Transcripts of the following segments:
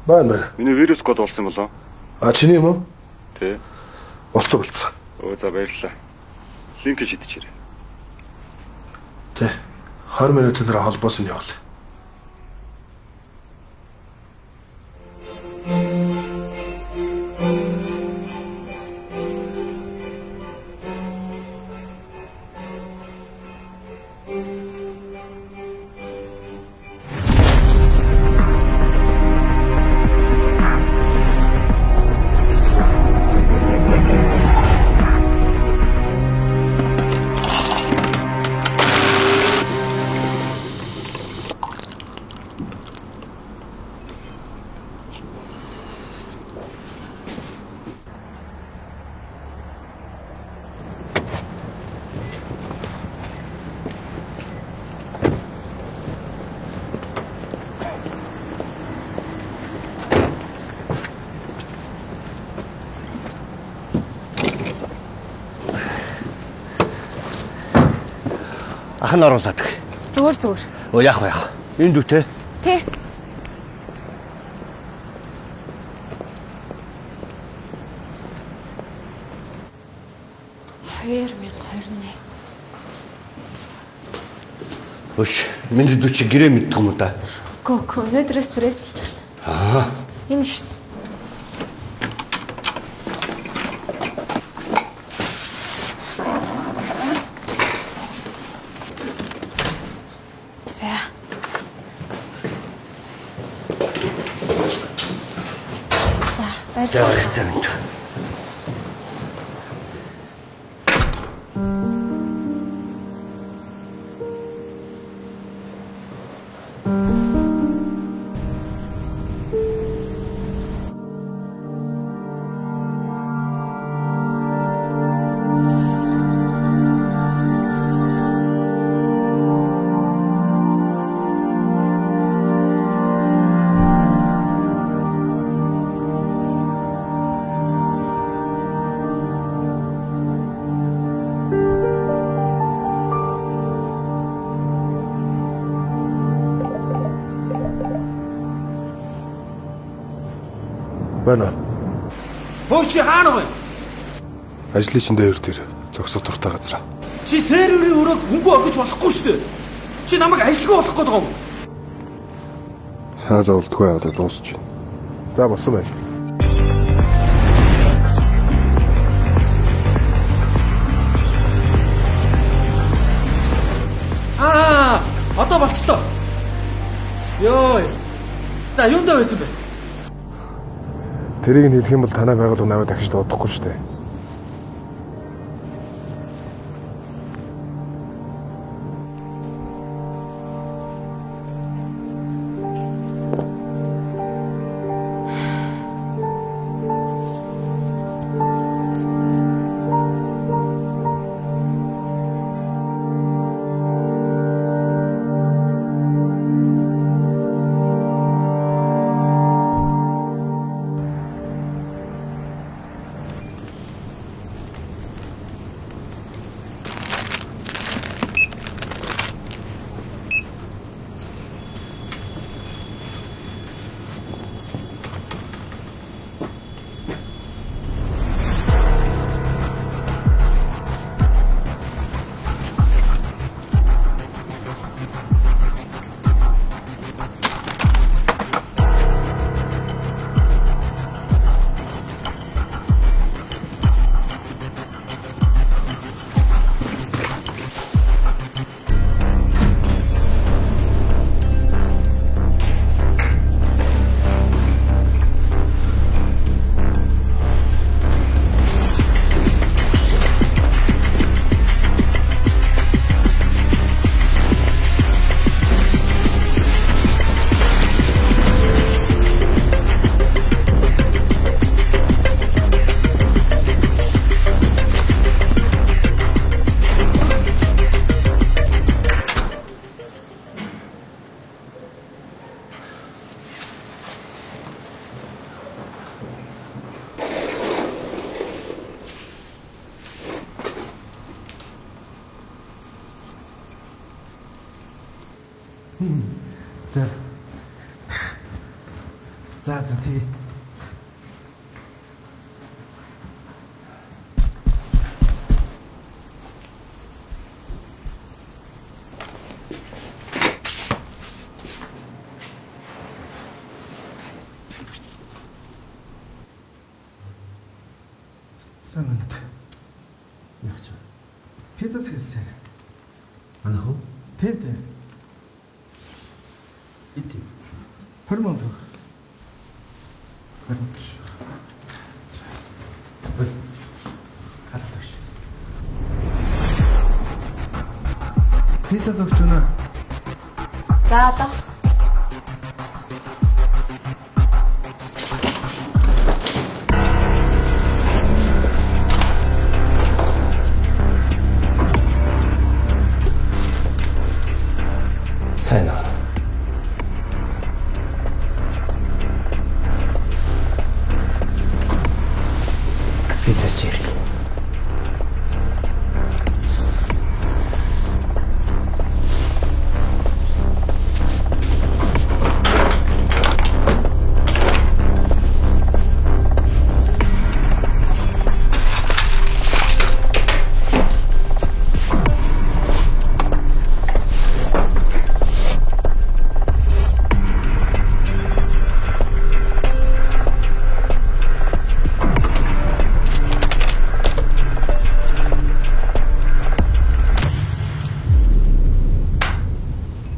Байна. Миний вирус код болсон болоо. Чиний юм уу? Тий. Болцсон. За баярлалаа. Линк шидчихээрэй. Тий. 20 минутын дараа холбоос нь явуул. Ах нь оруулаад. Зүгээр. Яах вэ? Энд үтэй. Тэ. Өш, минь дүү чи гэрээ мэддэг юм уу та? Гөө, өнөөдрөө стрессэлж байна. Энэ шүү. Баярлалаа. Байна. Чи хаана вэ? Ажлын чинь дээр зогсох туртай газар. Чи серверийн өрөөг хөнгөө өгч болохгүй шүү дээ. Чи намайг ажилгүй болох гэдэг юм. Санаа зовлтгүй яваад дуусч байна. За болсон байна. Одоо болчихлоо. Йой. За юундаа байсан бэ? Тэрийг хэлэх юм бол танай байгууллага наваа дахиж дуудахгүй шүү дээ. За. За тэгээ. Сайн байна. Яг ч. Пицца хийсэн. Анах уу? Тэнт. Ити. 20 мянга. Пицца өгч өнө. За одоох. Сайн уу? Пицца чирк.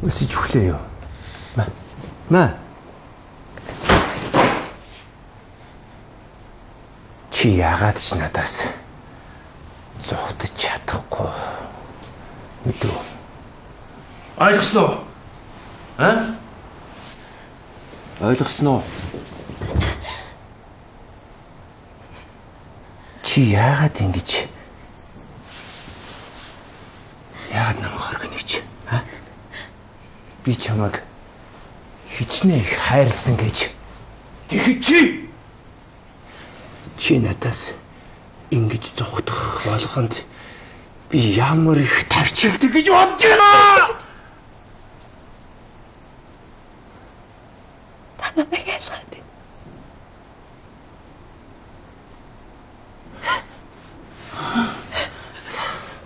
Өсөж өглөө юу? Маа. Чи яагаад ч надаас зугтаж чадахгүй мэдв. Ойлгосноо? Аа? Ойлгосноо? Чи яагаад ингэж намайг хоргонож? Би чамайг хичнээн их хайрлсан гэж. Тэгэхэд чи надаас ингэж зугтах болгонд би ямар их тарчилдаг гэж бодож байна. Та намайг ялгаад.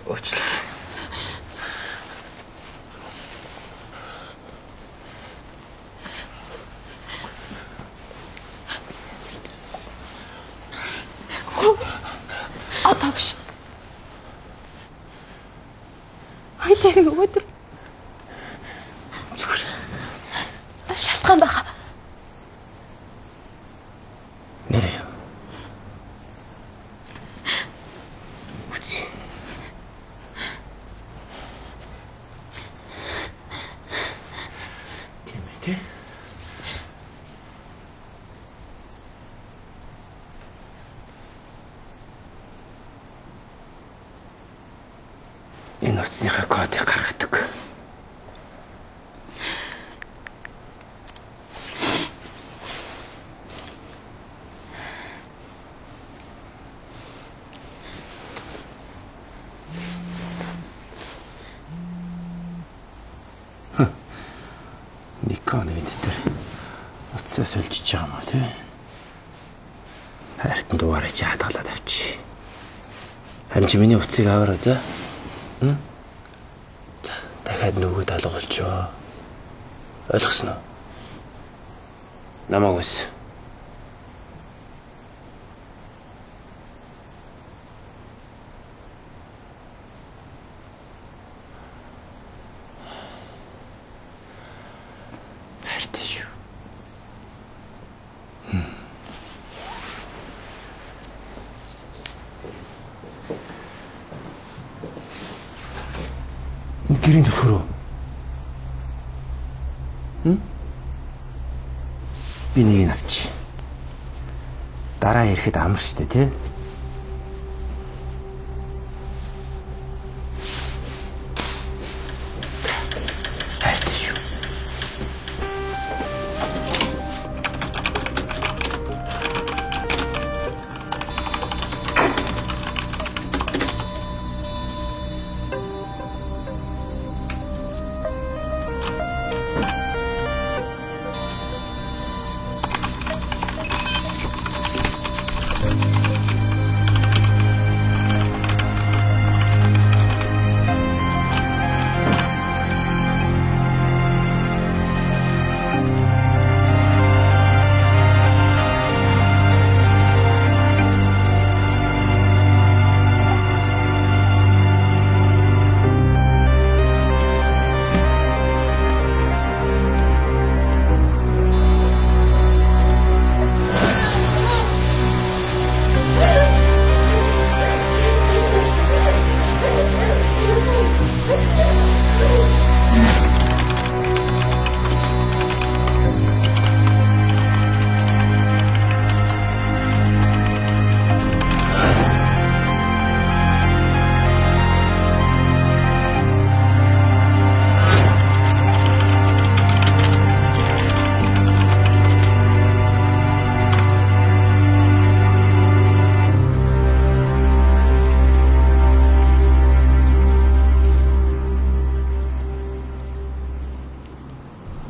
Уучлаарай. Одоо биш. Хоёлыг нөгөөдөр. Зүгээр. Шалтгаан байха. Нэрээ. Үгүй. Тэмээ. Энэ утасныхаа кодыг гаргадаг. Никон эдитер утсаас өлжиж байгаа юм уу тий? Хайртан дугаарыг чи хадгалаад авчи. Харин чи миний утсыг аваарай за. Дахиад нөгөөд алга болчоо. Ойлгосноо? Намайг үс. Хайртай шүү. Гэрийн төлхөрөө. Би нэг нь авчи. Дараа ирэхэд амар штэ тий. Хайртай шүү.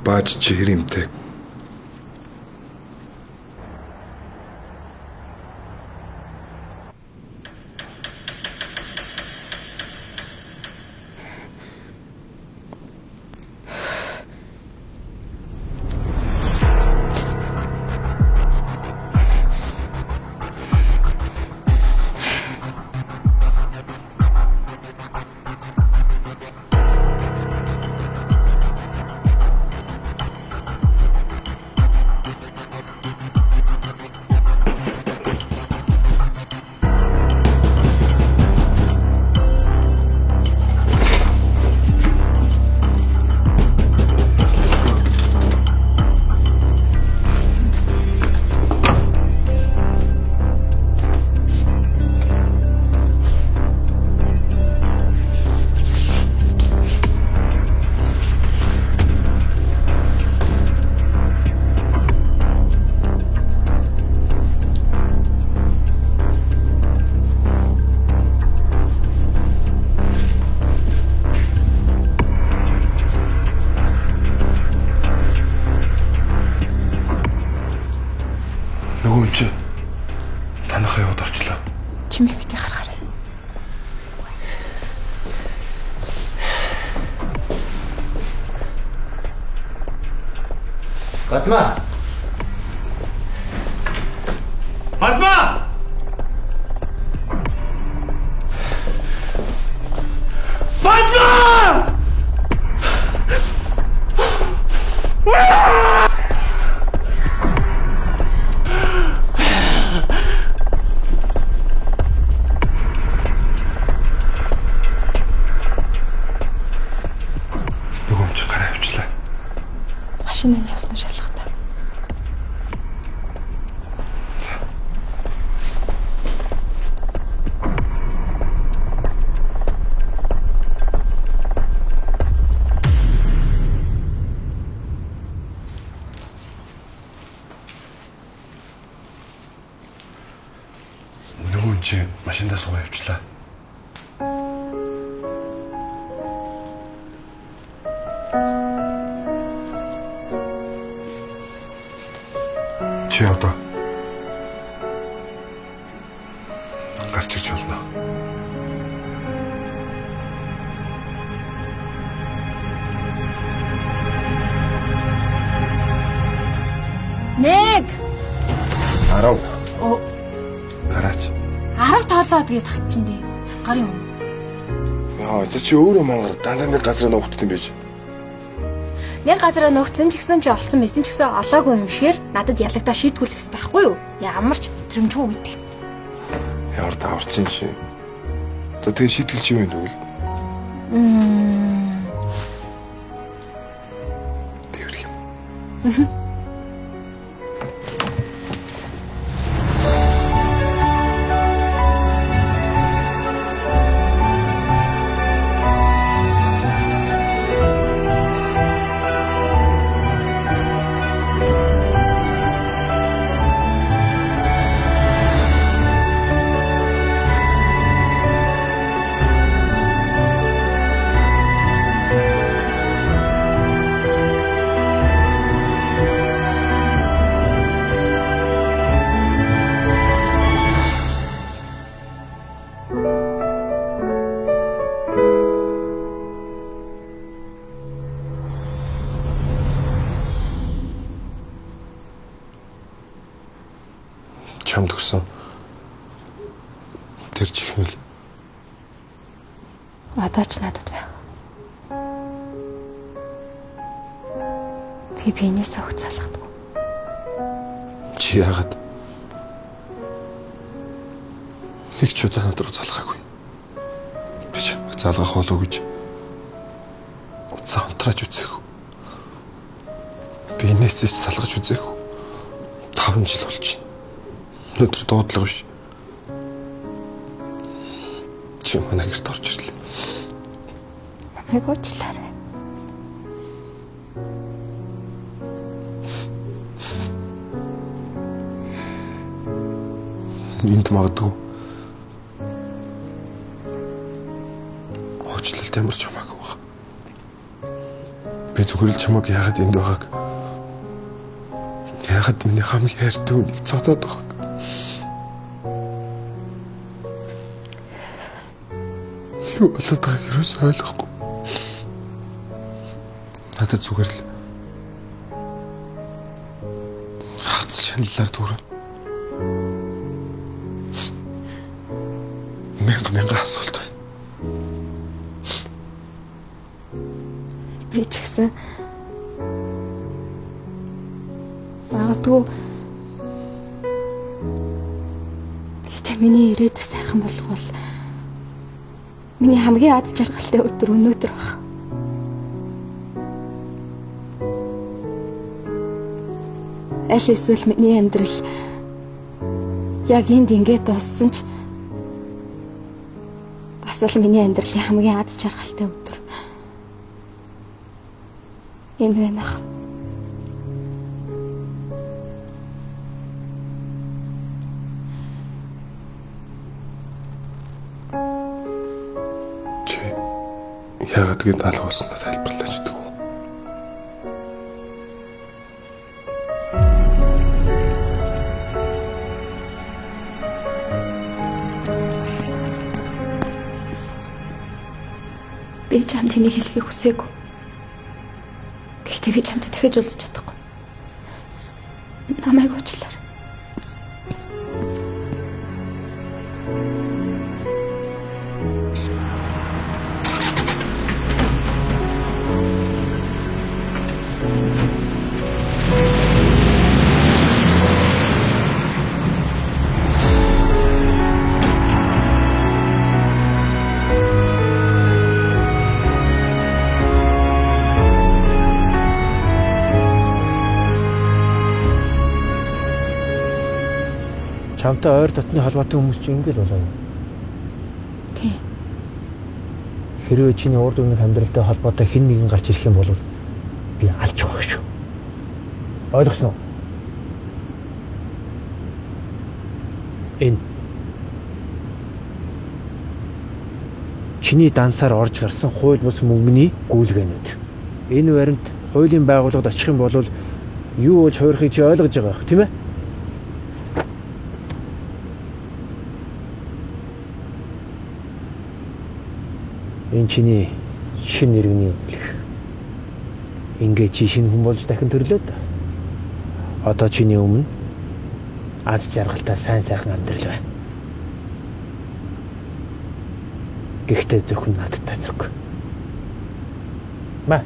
бааж чи хэрэмтэй. Нөгөө чи танахаа яваад орчлоо. Чимээ битгий харахаарай. Фатма! Фатма! Фатма! Нөгөө чи гараа авчлаа. Машинаа явсан нь шалгатай. Нөгөө чи машиндаа суугаа авчлаа. Чи одоо гарч ирч болно. Нэг 10. Оо, Гараач. 10 тоолоод гээд тах чинь дээ. Гарын юм. Яа, за чи өөрөө мангар дандаа нэг газар нуугдт юм байж. Нэг газараа нөхцөн ч гэсэн чи олсон байсан ч гэсэн олоогүй юм шигээр надад ялагдаа шийтгүүлэх хэрэгтэй байхгүй юу? Ямар ч мэдрэмжгүй гэдэг. Ямар даварцсан чи. За тэгээ шийтгэл чи юу юм дүүл? Тэр юм. Чамд өгсөн. Тэр чихмэл. Одоо ч надад байна. Би бинээсээ хөц салгадаг. Чи яагаад нэг ч удаа над руу залгаагүй. Би чамайг залгах болов гэж утсаа унтрааж үзээгүй. Би нээсэж салгаж үзээгүй. 5 жил болж байна. Өнөөдөр дуудлага биш. Чи манай гэрт орж ирлээ. Намайг уучлаарай. Энд магадгүй уучлалт ямар ч хамаагүй баг. Би зүгээр л чамайг яагаад энд байгааг яагаад миний хамгийн хайртай хүнийг цодоод байгааг юу болоод байгааг юус ойлгохгүй. Надад зүгээр л хаац шаналлаар дүүрэн. Мянга асуулт байна. Би ч гэсэн магадгүй гэхдээ миний ирээдүйн сайхан болох бол миний хамгийн аз жаргалтай өдөр өнөөдөр баг. Аль эсвэл миний амьдрал яг энд ингээд дууссан ч бас л миний амьдралын хамгийн аз жаргалтай өдөр энэ байна. Чи яагаад гээд алга болсноо тайлбарлаач гэдэг үү? Би чамд тэнийг хэлхийг хүсээгүй. Гэхдээ би чамд дахиж уулзах чадахгүй. Намайг уучлаарай. Чамтай ойр дотны холбоотой хүмүүс чинь ингээл болоо юу? Тийм. Хэрвээ чиний урд өмнөх амьдралтай холбоотой хэн нэгэн гарч ирэх юм бол би алж байгаа шүү. Ойлгосноо? Энэ чиний дансаар орж гарсан хууль бус мөнгөний гүйлгээнүүд. Энэ баримт хуулийн байгууллагад очих юм бол юу болж хуурахыг чи ойлгож байгаа бох, тийм ээ? Энэ чиний шинэ иргэний эмнэлэг. Ингээ чи шинэ хүн болж дахин төрлөөд. Одоо чиний өмнө аз жаргалтай сайн сайхан амьдрал байна. Гэхдээ зөвхөн надтай зүг. Ма.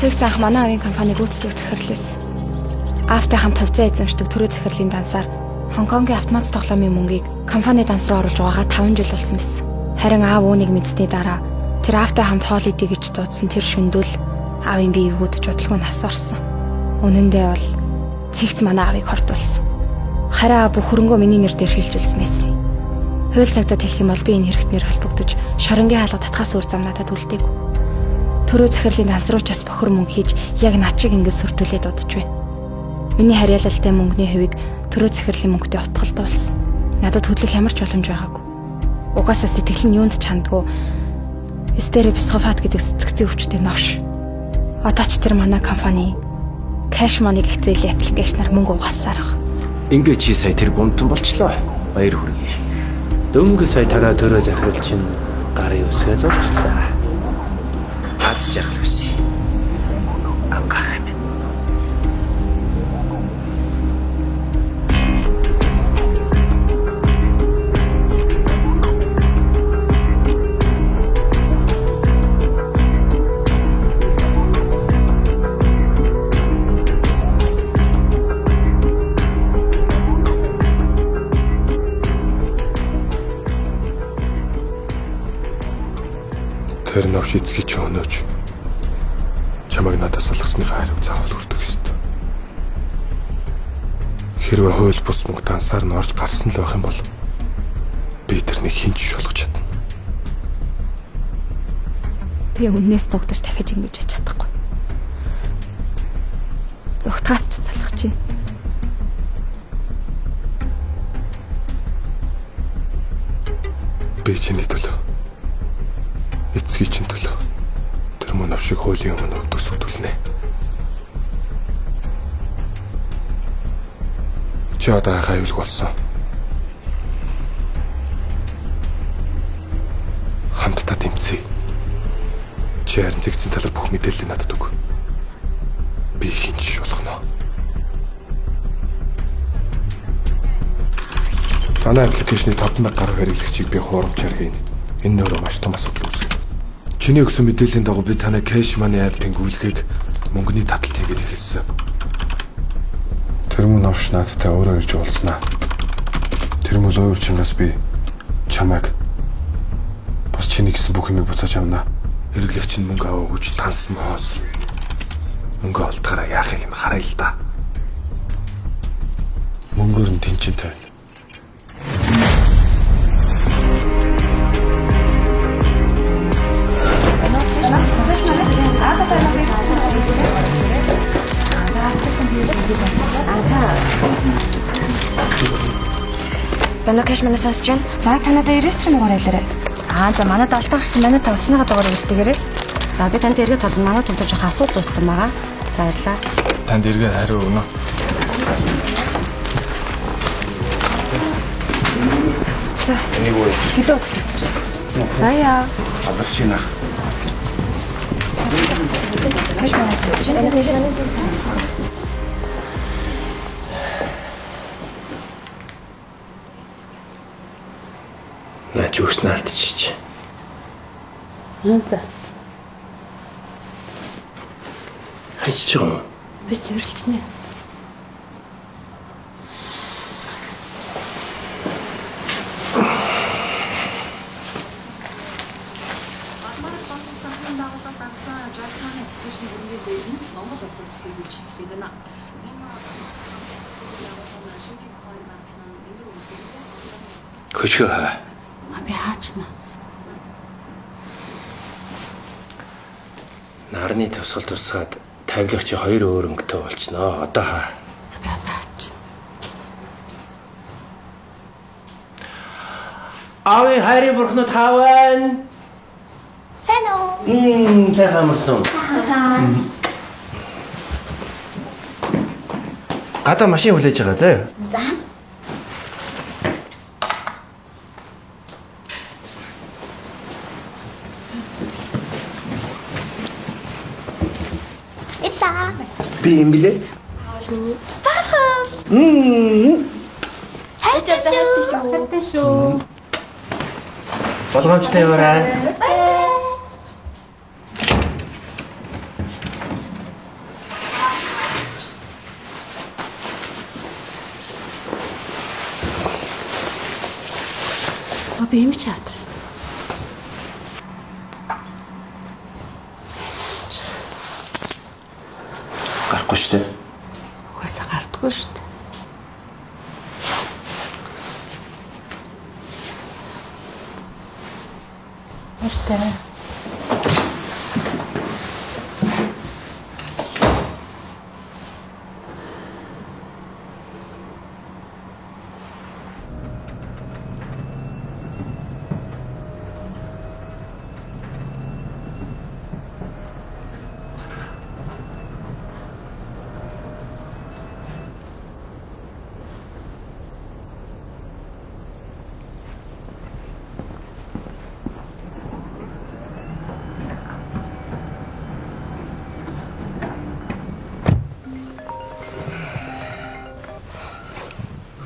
Цэг заах манай авийн компани гүйцэтгэх захирлээс Автай хамт хувьцаа эзэмшдэг төрөө захирлын дансаар Хонконгийн автомат тоглоомын мөнгийг компани данс руу оруулж байгаагаа 5 жил болсон байсан. Харин аав үүнийг мэдсэний дараа тэр Автай хамт хоол идэ гэж дуудсан тэр шөндөл аавын бие эвгүүдж бодлого нас орсон. Үнэн дээр бол цэгц манай аавыг хортуулсан. Харин аав бүх хөрөнгөө миний нэр дээр шилжүүлсэн байсан. Хууль цагтад хэлэх юм бол би энэ хэрэгтнэр холбогдож шоронгийн хаалга татхаас өөр зам надад үлдээг. Төрөө захирлын данс руу ч бас бохор мөнгө хийж яг над шиг ингэж сүртүүлээд удаж байна. Миний харьяалалтай мөнгөний хувийг төрөө захирлын мөнгөтэй утгалтуулсан. Надад хөдлөх ямар ч боломж байгаагүй. Угаасаа сэтгэл нь юунд ч хандгүй. Стереопсихофат гэдэг сэтгцийн өвчтэй новш. Одоо ч тэр манай компани Cash Money гэх зээлийн аппликейшнаар мөнгө угаасаар байгаа. Ингээ чи сая тэр гомтон болчлоо. Баяр хүргэе. Дөнгө сая танаа төрөө захирал чинь гарын үсгээ зурчлаа. Аз жаргал үсэ. Ангах юм. Тэр навш эцгийг ч өнөөж чамайг надаас олгосныхаа хариу заавал хүртэх ёстой. Хэрвээ хууль бус мөнгө дансаар нь орж гарсан л байх юм бол би тэрнийг хинч шулгаж чадна. Би өмнөөс дугдаж дахиж ингэж хийж чадахгүй. Зүгтгаас ч залхаж байна. Би чиний төлөө. Эцгийн чинь төлөө. Тэр мөн авшиг хуулийн өмнө төсөвтүүлнэ. Чи одоо хаюулг болсон. Хамтдаа тэмцэе. Чи харин зэгцэн талаар бүх мэдээллийг надад өг. Би хинч болгоно. Танай аппликейшны 5,000 гаруй хэрэглэгчийг би хуурамчаар хийнэ. Энэ нөрөө маш том асуудал үүсгэнэ. Чиний өгсөн мэдээллийн дагуу би танай Cash Money app-ийн гүйлгийг мөнгөний таталт хийгээд эхэлсэн. Тэр мөн авш надтай өөрөө ирж уулзнаа. Тэр мөн өөр чингаас би чамайг бас чиний гэсэн бүх юмыг буцааж авнаа. Хэрэглэгч нь мөнгө аваагүй ч тансан хоос. Мөнгө олдохоор яахыг нь харъя л да. Мөнгөөр нь тэнцэнтэй. Бана Cash Money сонсож байна. За танад ресторан дугаар хэлээрэй. За манад алдаа гарсан манай тавсныхаа дугаар үлдээгээрэй. За би танд эргээд тодлоо. Манай төвд жоохон асуудал үүссэн байгаа. За баярлалаа. Танд эргээд хариу өгнө. За. Энийг үү? Хэдэн удаа татчихсан. Баяа. Алдарч байна. Cash Money сонсож байна. Наач өснө алдчих. За. Хайчих юм. Би зөвөрлчнэ. Хөшөө. Би хаачна. Нарны тусгал тусгаад тавилах чи 2 өөр өнгөтэй болчихноо. Одоо хаа. За би одоо хаачна. Аавын хайрын бурхнууд хаавна. Сайн уу? Сайн хамарсан. Гадаа машин хүлээж байгаа заа. За. Би юм блэ? Хайртай шүү. Болгоомжтой яваарай. Би юм чаатар. Гарахгүй шүү дээ. Угаасаа гардаггүй шүү дээ. Баяртай.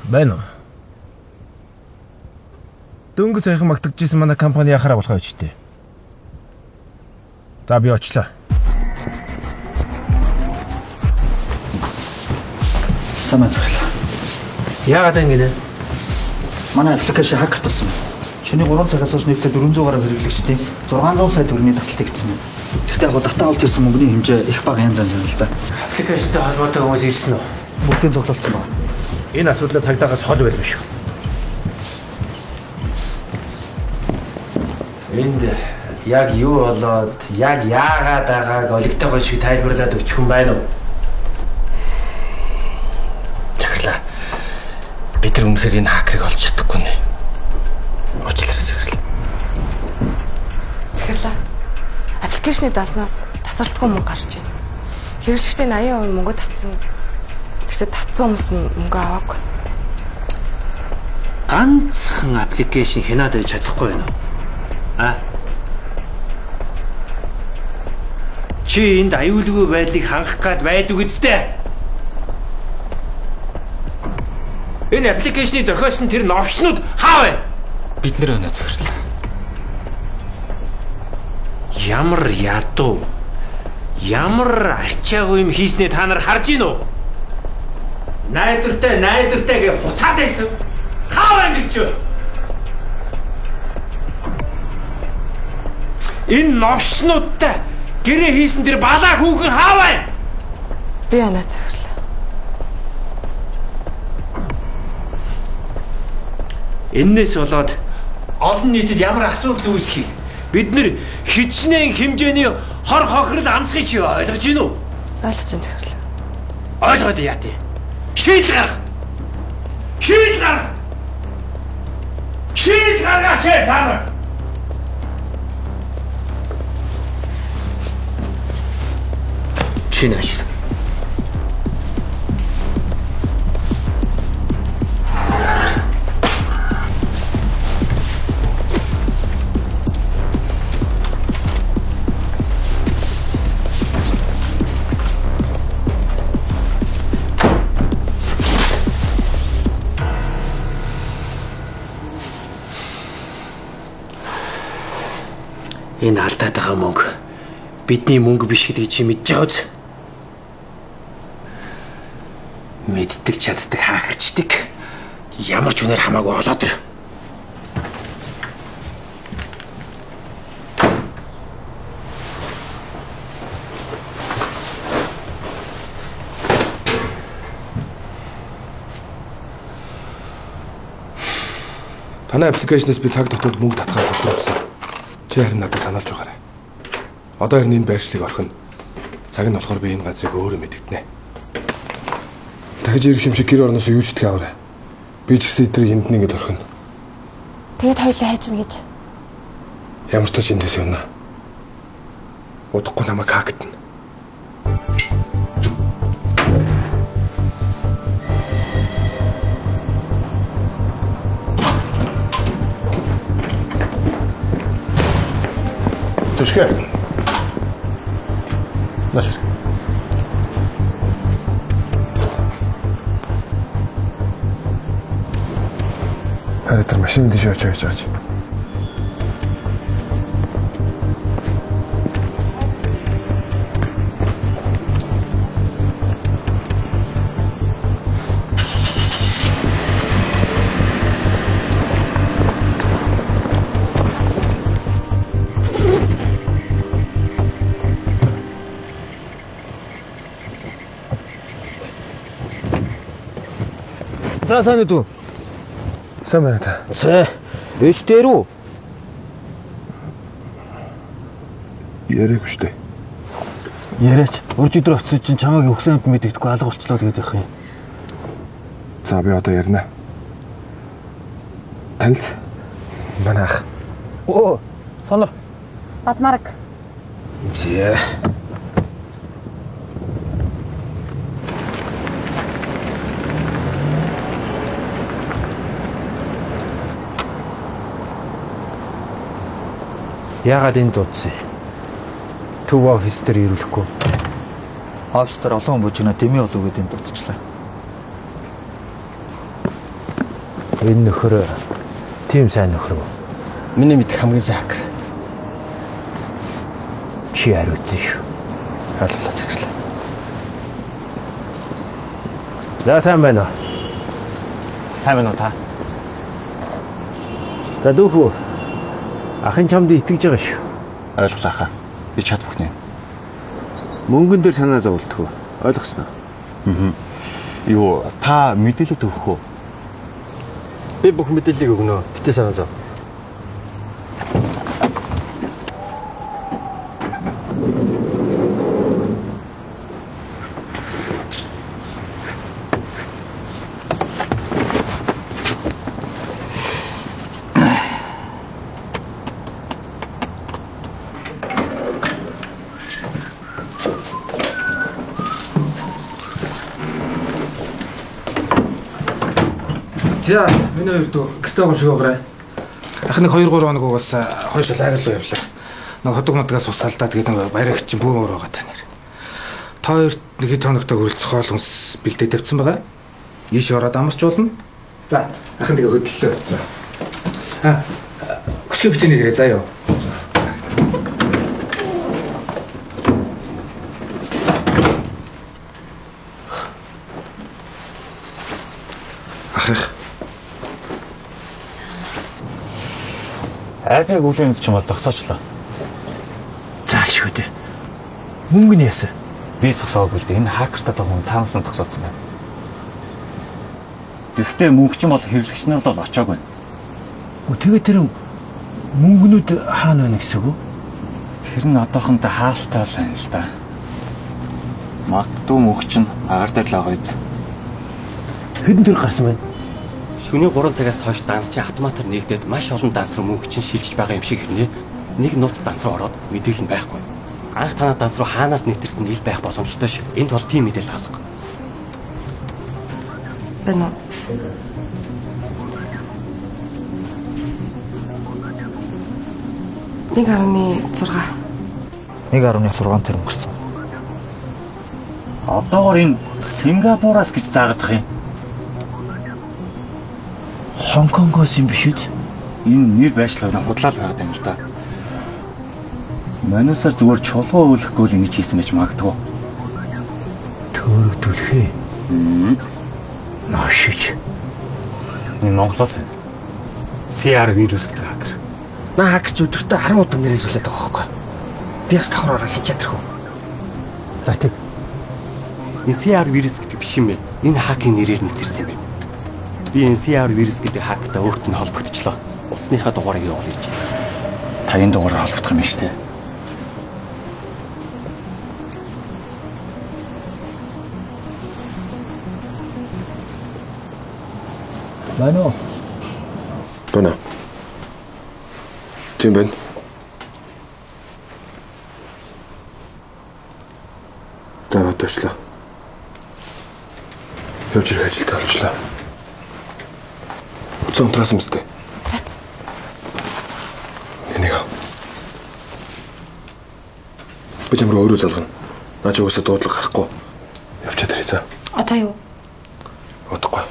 Байна уу? Дөнгөж саяхан магтагдчихсан манай компани яхаараа болох байж тээ. За би очлоо. Самаа зөвлөө. Яагаад ингэ? Манай аппликейшн хакер туссан. Шөнийн 3 цагаас хойш нийтдээ 400 гаруй хэрэглэгчдийн 600 сая төгрөгийн таталт хийгдсэн байна. Гэхдээ яг дата авалт хийсэн мөнгөний хэмжээ их бага янз янз л да. Аппликейшнтэй холбоотой хүмүүс ирсэн үү? Бүгдийн цуглуулсан байна. Энэ асуудлаа цагдаагаас хол байлгүй шүү. Энд яг юу болоод яг яагаад байгааг олигтойгоо шиг тайлбарлаад өгчих юм байна уу? Бид нар үнэхээр энэ хакерыг олж чадахгүй нэ. Уучлаарай Сэрэл. захирлаа. Аппликейшны даснаас тасралтгүй мөнгө гарч байна. Хэрэглэгчдийн 80% мөнгө татсан. Гэхдээ татсан хүмүүс нь мөнгө аваагүй. Ганцхан аппликейшн хянаад байж чадахгүй байна уу? Чи энд аюулгүй байдлыг хангах гад байдаг үстэй. Энэ аппликейшны зохиосон тэр новшнууд хаа вэ? Бид нэр өнөө захирлаа. Ямар ядуу. Ямар арчаагүй юм хийснээ та нар харж гин үү? Найдвартай гэж хуцаад байсан. Хаа вэ гэж? Энэ новшнуудтай гэрээ хийсэн тэр балаа хүүхэн хаа вэ? Би анаа захирлаа. Эннээс болоод олон нийтэд ямар асуудал үүсхийг бид нэр хичнээн хэмжээний хор хохирол амсахыг чи ойлгож гин үү? Ойлгож байна захирлаа. Ойлгоод яа тий. Шийдэл гарга. Шийдэл гаргаач та нар. Шинэ ашиг. Энэ алдаад байгаа мөнгө бидний мөнгө биш гэдгийг чи мэдж байгаа үз? Мэддэг чаддаг хаахарчдаг. Ямар ч үнээр хамаагүй олоод ир. Танай аппликейшнээс би цаг дотоод мөнгө татгаад төлөвсөн. Чи харин надад сануулж байгаарай. Одоо харин энэ байршлыг орхино. Цаг нь болохоор би энэ газрыг өөрөө мэдгэтнэ. Дахиж ирэх юм шиг гэр орноос юу ч идэх аваарай. Би ч гэсэн эдрийг энд нэгэд орхино. Тэгээд хоёулаа хайжна гэж. Ямар ч тач эндээс явна. Удахгүй намайг хаагдана. Төшгөө. Наш. Харин машин дэш очиж. За сайн үү? Сайн байна та. Сайн. Ээж дээр үү? Яриаг штэ. Яриач. Урж өдөр очиж чинь чамайг өгсөн амт мэддэггүй алга болчлоо тэгээд явах юм. За би одоо ярина. Танил. Манай ах. Оо, сонор. Бадмараг. Зээ. Яагаад энэ дуудсан? Төв офис дээр ирүүлэхгүй. Офис дээр олон хүн бууж байна. Дэмий болов гэдэг юм дутчихлаа. Энэ нөхөр тийм сайн нөхөр үү? Миний мэдэх хамгийн сайн хакер. Чи хариуцсан шүү. Ойлголоо захирлаа. За сайн байна уу? Сайн байна уу та? За дүүхүү. Ахын чамд итгэж байгаа шүү. Ойлголоо хаа. Би чад бүхнэ. Мөнгөн дээр санаа зовлтгоо. Ойлгосноо? Юу, та мэдээлэл өгөх үү? Би бүх мэдээллийг өгнө. Битээ санаа зов. За, миний хоёр дүү гэртээ гомшиг өгөрэй. Ахны 2-3 хоног угаас хойш лагер руу явлаа. Нэг ходог модгаас усаалдаа тэгээд нэг баярагч чинь бүү өөр байгаа танаар. Та хоёрт нэг хэд хоногтой хөрөлцөх хоол хүнс бэлдээ тавьсан байгаа. Ийш ороод амарчуулна. За, ахын тэгээ хөдлөлөө. За. Өчгөө битний гэрээ заа ёо. Ахих. Айпыг үлээнд ч юм бол зогсоочлоо. За шүү дээ. Мөнгө нь яасан? Би зогсоогүй л дээ. Энэ хакертаа хүн цаанаас нь зогсооцсон байна. Тэгвэл мөнгө ч юм бол хэрэглэгч нарт бол очоогүй. Тэгээ тэр мөнгнүүд хаана байна гэсэн үг? Тэр нь одоохондоо хаалттай л байна л да. Магадгүй мөнгө чинь агаар дээр л байгаа биз. Хэдэн төр гарсан байна? Шөнийн 3 цагаас хойш данс чинь автоматар нэгдээд маш олон данс руу мөнгө чинь шилжиж байгаа юм шиг хэрнээ нэг нууц данс руу ороод мэдээлэл нь байхгүй. Анх танаа данс руу хаанаас нэвтэрсэн ил байх боломжтой ш. Энд бол тийм мэдээлэл хаалга. Бэнэ. Нэг 1.6 тэр өнгөрсөн. Одоогоор энэ Сингапураас гэж заагадах юм. Хонконгоос юм биш үү? Энэ нэр байшлаараа худлаад байгаа юм л да. Манусаар зүгээр чулгуу өөлөхгүй л ингэж хийсэн байж магадгүй. Төөрөгдүүлэх ээ. Наашиж. Энэ Монголоос CR вирус гэдэг хакер. Наа хакерч өдөртөө 10 удаа нэрээ сүлээд байгаа байхгүй. Би бас давхраараа хийж чадахгүй. За тэг. Энэ CR вирус гэдэг биш юм бэ? Энэ хакийн нэрээр нэвтэрсэн юм байна. Би энэ CR вирус гэдэг хактай өөрт нь холбогдчихлоо. Усныхаа дугаарыг явуул гэж. Таны дугаараар холбогдох юм шүү дээ. Байна уу? Байна. Тийм байна. За одоочлаа. Явж ирэх ажилдаа олчлаа. Уцаа унтраасан мэт. Цац. Энийг. Би чамраа өөрөө залгана. Наач угаасаа дуудлага гарахгүй. Явчаад ирээ за. Одоо юу? Удахгүй.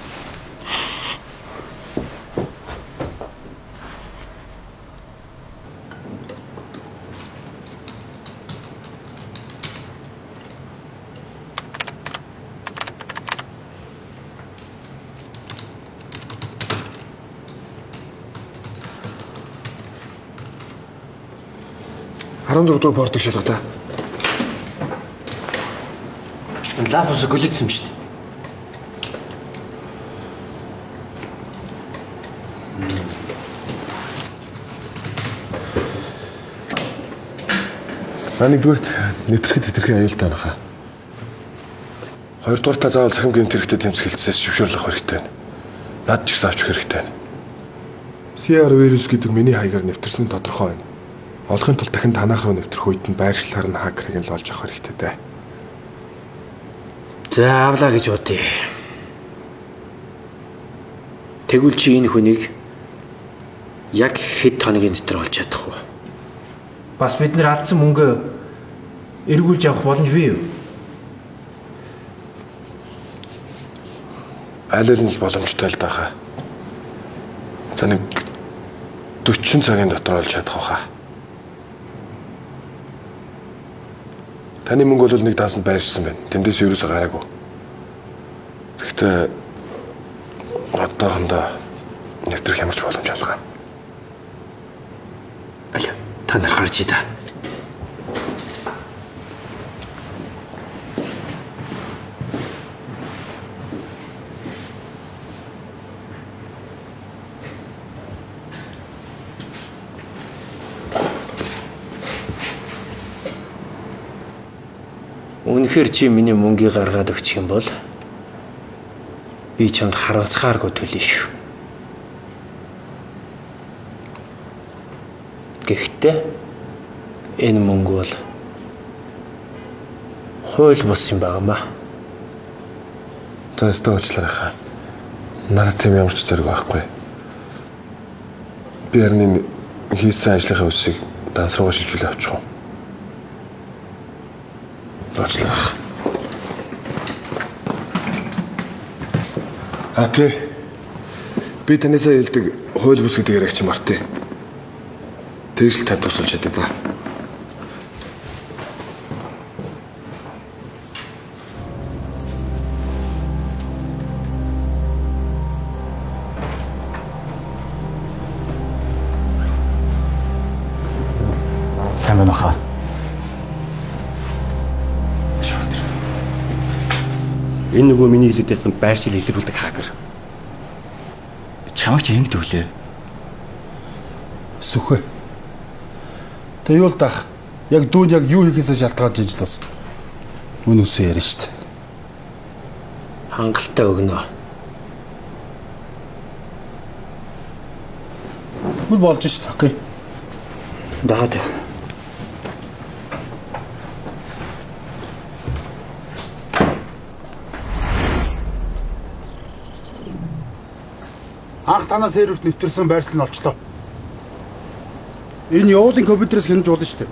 Дугаар портыг шалгата. Лапус гөлөцсөн юм шүү дээ. Нэгдүгээрт нэвтрэхэд хэтэрхий аюултай байна хаа. Хоёрдугаар та заавал цахим гэмт хэрэгтэй тэмцэх хэлцээс зөвшөөрөл авах хэрэгтэй байна. Наад ч ихсэн авч өгөх хэрэгтэй байна. CR вирус гэдэг миний хаягаар нэвтэрсэн тодорхой байна. Олохын тулд дахин танах руу нэвтрэх үед нь байршлаар нь хакерыг нь л олж авах хэрэгтэй дээ. За авлаа гэж бодъё. Тэгвэл чи энэ хүнийг яг хэд хоногийн дотор олж чадах вэ? Бас бид нэр алдсан мөнгө эргүүлж авах боломж бий юу? Аль аль нь боломжтой л даа. За нэг 40 цагийн дотор олж чадах байхаа. Таны мөнгө бол нэг даасанд байршсан байна. Тэндээс ерөөсөө гараагүй. Гэхдээ одоохондоо нэвтрэх ямарч боломж алгаа. Аля, та нар гарч ий та. Үнэхээр чи миний мөнгийг гаргаад өгчих юм бол би чамд харамсахааргүй төлөй шүү. Гэхдээ энэ мөнгө бол хууль бус юм байнамаа. За өстөө уучлаарай хаа. Надад тийм ямар ч зэрэг байхгүй. Би харин хийсэн ажлынхаа үсийг данс руугаа шилжүүлээ авчих уу? Аачлах. Тий. Би танаас хэлдэг хууль бүс гэдэг яригч мартыг. Тэгж л тань тусалж чаддаг ба. Сайн байна хаа. Энэ нөгөө миний хэлэдсэн байршил илрүүлдэг хакер. Чамайг ч ингэ төглөө. Сүхэ. Тэ юу л дах. Яг дүүн яг юу хийхээсээ шалтгаалж ижил бас. Үн үсээ ярина штт. Хангалттай өгнө. Гүр болж штт. Окей. Дагаад. Анх танаас серверт нэвтэрсэн байршил нь олчлоо. Энэ явуулын компьютерээс хянаж болно шүү дээ.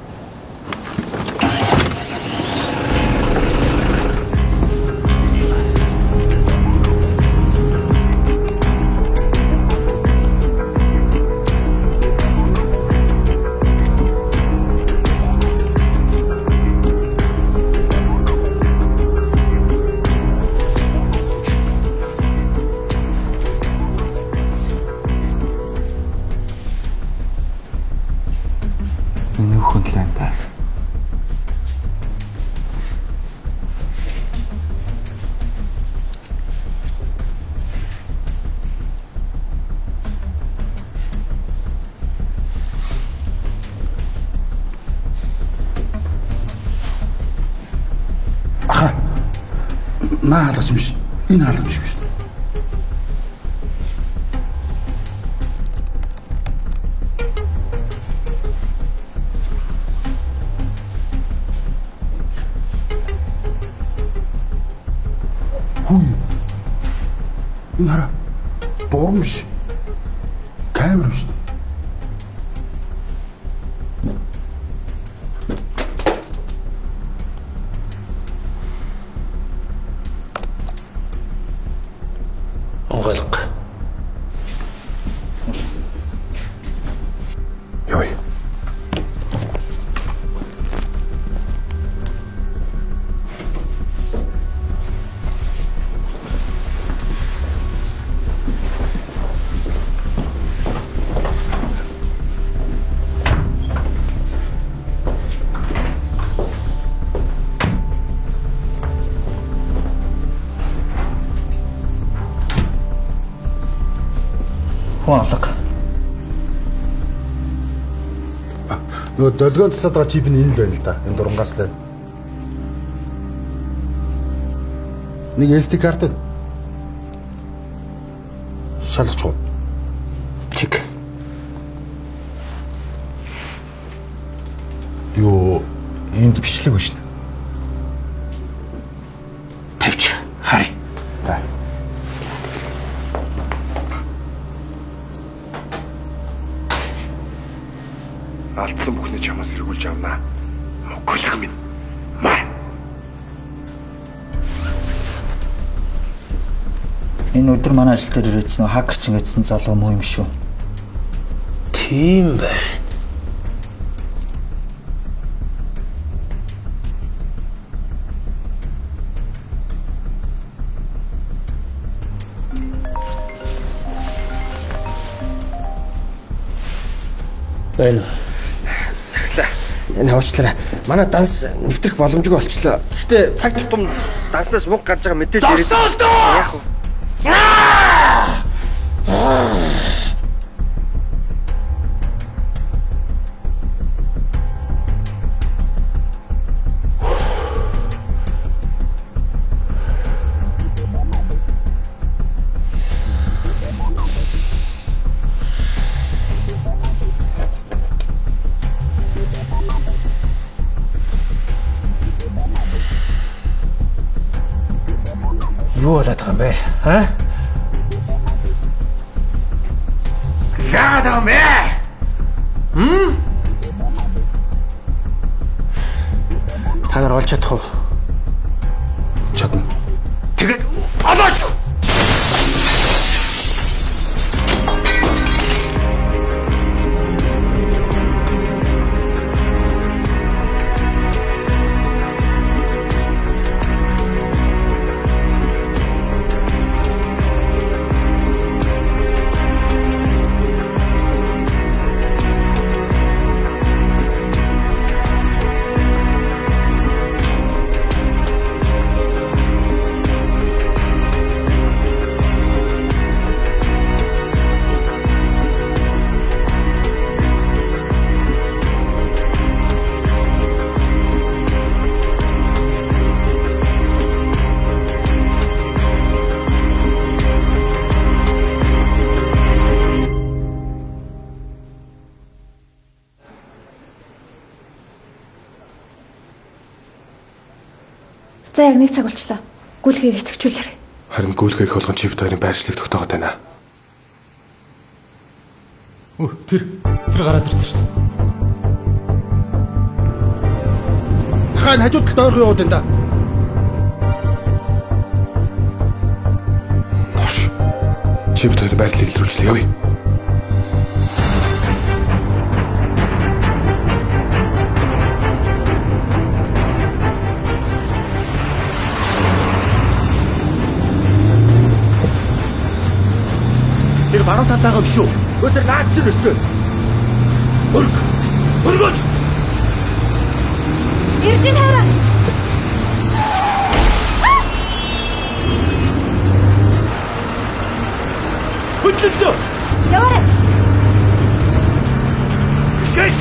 Наа хаалгач юм шиг. Энэ хаалгач юм шиг шүү дээ. Хүй. Энэ хараа. Дурм биш. Камер биш. Онголго. Йой. Хүн алга. Нөгөө долгион цасаад байгаа чип нь энэ л байна л да. Энэ дурангаас л. Нэг SD карт. Шалгач уу? Чиг. Юу, энд бичлэг байна. Тавьч. Харъя. За. Алдсан бүхний чамаас эргүүлж авнаа. Мөглөх минь. Маа. Энэ өдөр манай ажил дээр ирээдсэн хакер ч ингэсэн залуу муу юм шүү. Тийм байна. Байна. Энэ хавчлаарай. Манай данс нэвтрэх боломжгүй болчлоо. Гэхдээ цаг тутам данснаас мөнгө гарч байгаа мэдээж ирээд. Яг уу. Юу болоод байгаа юм бэ? Аа? Яагаад юм бэ? Та нар олж чадах уу? Чадна. Тэгээд олооч. За яг 1 цаг болчлоо. Гүйлгийг итгэвчүүлээрэй. Харин гүйлгээ их болгон чи бид хоёрын байршлыг тогтоогод байна. Тэр гараад ирсэн шүү дээ. Хаан хажууд талд ойрхон яваад энэ да. Бош. Чи бид хоёрын байршлыг илрүүлжлээ явъя. Тэр баруун талдаа биш үү? Өдөр наад чинь өстэй. Хөргөж. Иржин хараа. Хөтлөлтөө. Яваарай. Шиш.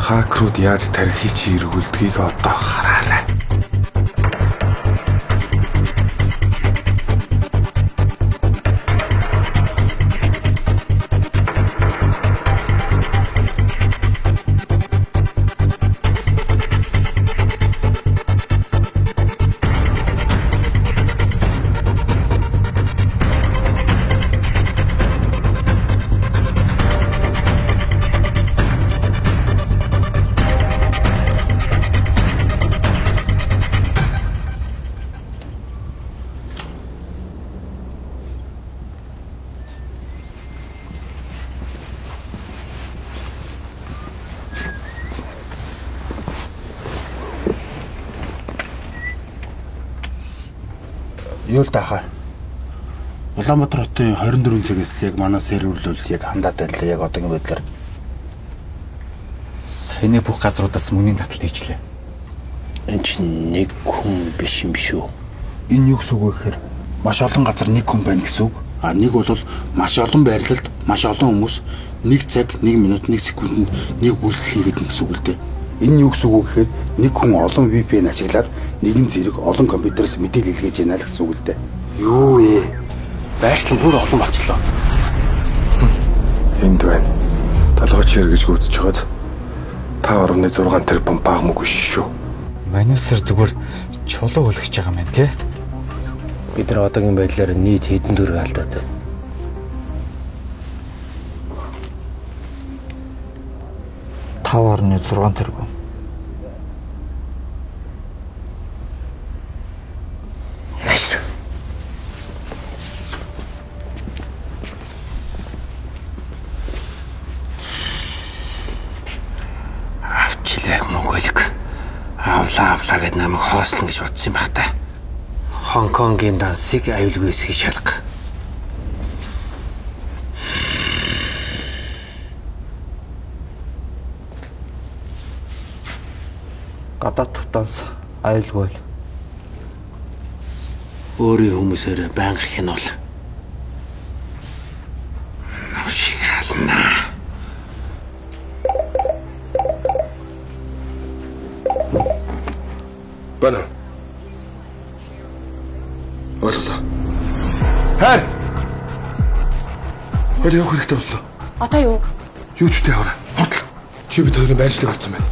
Хакрууд яаж тархий чи эргүүлдгийг одоо хараарай. Юу л таахаа. Улаанбаатар хотын 24 цагаас яг манай серверлөл яг хандаад байлаа яг одоогийн байдлаар. Саяны бүх газруудаас мөнгөний таталт хийчлээ. Энд чинь нэг хүн биш юм шүү. Энэ юу гэсэн үг вэ гэхээр маш олон газар нэг хүн байна гэсэн үг. А нэг бол маш олон байрлалд маш олон хүмүүс нэг цаг, нэг минут, нэг секундэд нэг үйлдэл хийгээд гэсэн үг л дээ. Энэ юу гэсэн үг гэхээр нэг хүн олон VPN ашиглаад нэгэн зэрэг олон компьютероос мэдээлэл илгээж яана л гэсэн үг л дээ. Юу ээ? Байршлан бүр олон болчлоо. Энд байна. Толгойч эргэж гүйцэж байгааз 5.6 тэрбум баг мөг биш шүү. Манайсаар зүгээр чулуу өлгөж байгаа юм байна тий. Бид нар одоогийн байдлаар нийт хэдэн төгрөг алдаад байна. 5.6 тэрбум. Nice. Авчлаа Монголыг авлаа гэд намайг хоослон гэж бодсон юм байх та. Хонконгийн дансыг аюулгүй эсхий шалга. Гадаад дахь данс аюулгүй. Өөрийн хүмүүсээр байнга хянуул. Авшиг хаална. Бана. Боллоо. Хайр. Хөл явах хэрэгтэй боллоо. Одоо юу? Юу ч таваарай. Хурдл. Чи бид хоёрын байршлыг олцсон байна.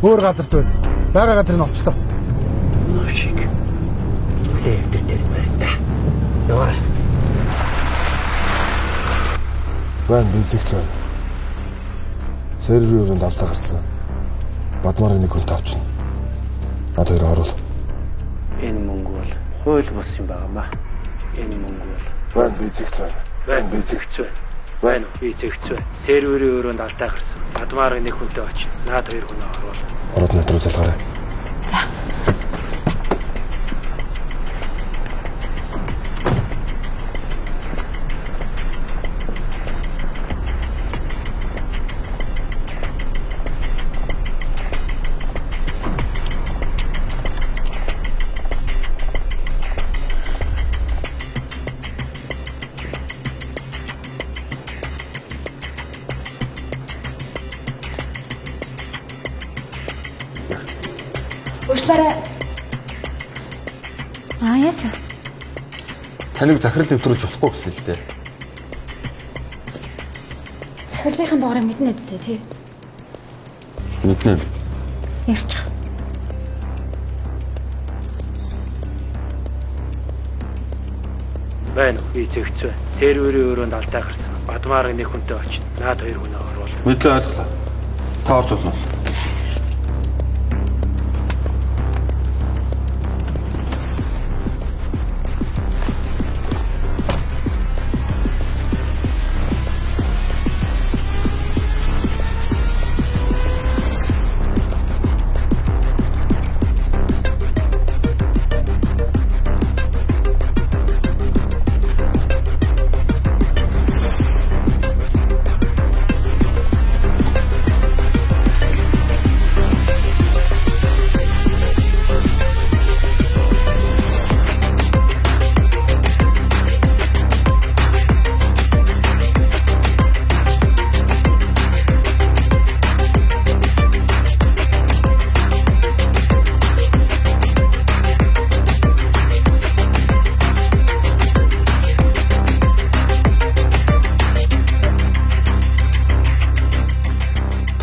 Өөр газарт байна. Бага газрын очлоо. Ашиг. Лээвдэр байна да. Яваа. Ван бизэгч байна. Серверийн алдаа гарсан. Бадмаар нэг хүн тавчна. Над хоёр оруул. Энэ мөнгө бол хууль бус юм байнамаа. Энэ мөнгө бол Ван бизэгч байна. Ван бизэгч байна. Ван бизэгч байна. Серверийн өрөөнд алдаа гарсан. Бадмаар нэг хүнтэй очив. Наад хоёр хүн оруул. Ороод над руу залгаарай. За. Уучлаарай. Яасан. Таныг захирал нэвтрүүлж болохгүй гэсэн л дээ. Захирлынхын дугаарыг мэднэ үстэй тий. Мэднэ. Ярьчих. Байна уу? Бизэгч байна. Серверийн өрөөнд алдаа гарсан. Бадмаар нэг хүнтэй очив. Наад хоёр хүн оруул. Мэдлээ ойлголоо. Та орж болно.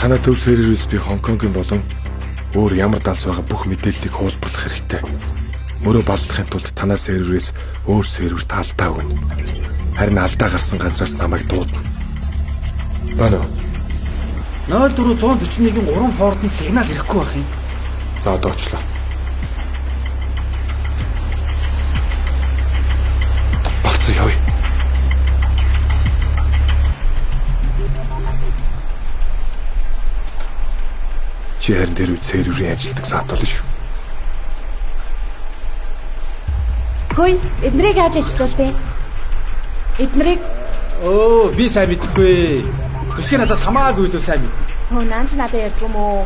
Танай төв серверээс би Хонконгийн болон өөр ямар данс байгаа бүх мэдээллийг хуулбарлах хэрэгтэй. Мөрөө балдахын тулд танай серверээс өөр серверт алдаа өгнө. Харин алдаа гарсан газраас намайг дуудана. Бана. 0441-ийн 3 фордын сигнал ирэхгүй байх юм. За одоо очлоо. Болцсон явъя. Чи харин дээр үе серверийн ажилтдаг саад болно шүү. Хөөе, эднэрийг яаж ажиллуултыг? Эднэрийг Би сайн мэдэхгүй. Түшгийн надаас хамаагүй л сайн мэднэ. хөө наач надад ярьдгүй юм уу?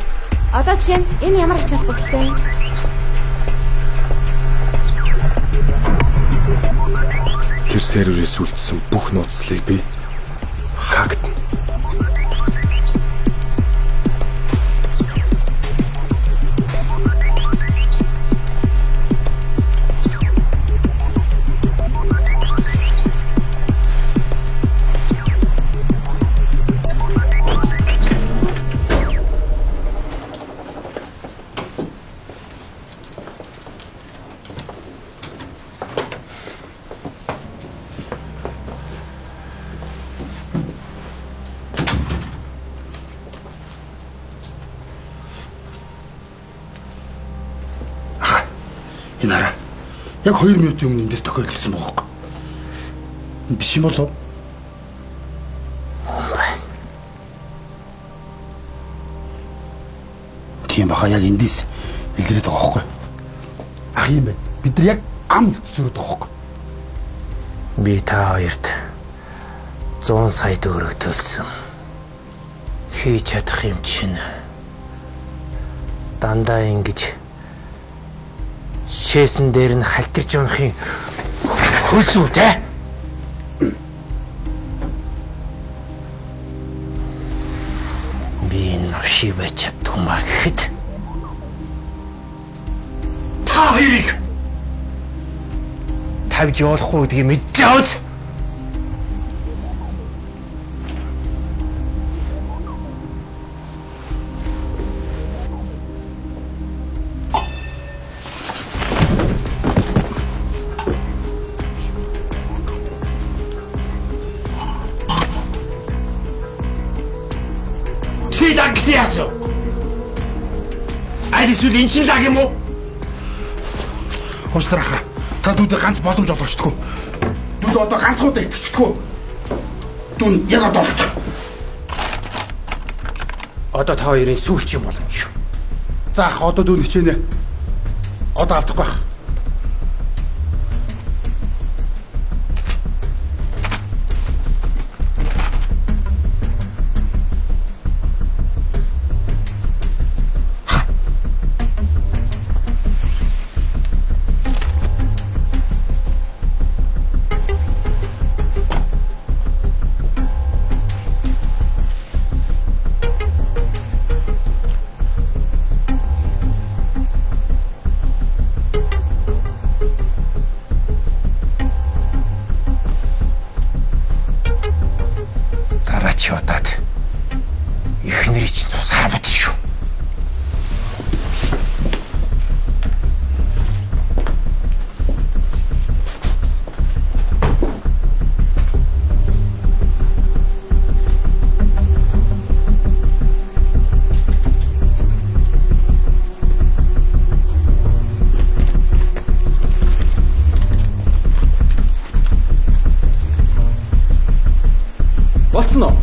Одоо чинь энэ ямар ач холбогдолтой юм? Тэр серверээс үлдсэн бүх нууцлыг би хаагтана. Энэ хараа. Яг 2 минутын өмнө эндээс тохиолдсон байгаа юм. Биш юм болов? Тийм баха яг эндээс илрээд байгаа байхгүй. Ах юм байна. Бид нар яг ам зүрд байгаа. Би та хоёрт 100 сая төгрөг төлсөн. Хийж чадах юм чинь дандаа ингэж шээсэн дээр нь халтарч унахын хөлс үү те? Би навши байж чаддгүй маа гэхэд та хоёрыг тавьж явуулахгүй гэдгийг мэдж авч Яасан. Айдис үл энэ лаг юм уу? Уучлаарай. Та дүүдээ ганц боломж олгочдгоо. Дүүд одоо ганцхуудаа итгэждгөө. Дүн яг одоо олж. Одоо та хоёрын сүйчийн боломж шүү. Заах одоо дүүн хичээнэ. Одоо алдахгүй байх.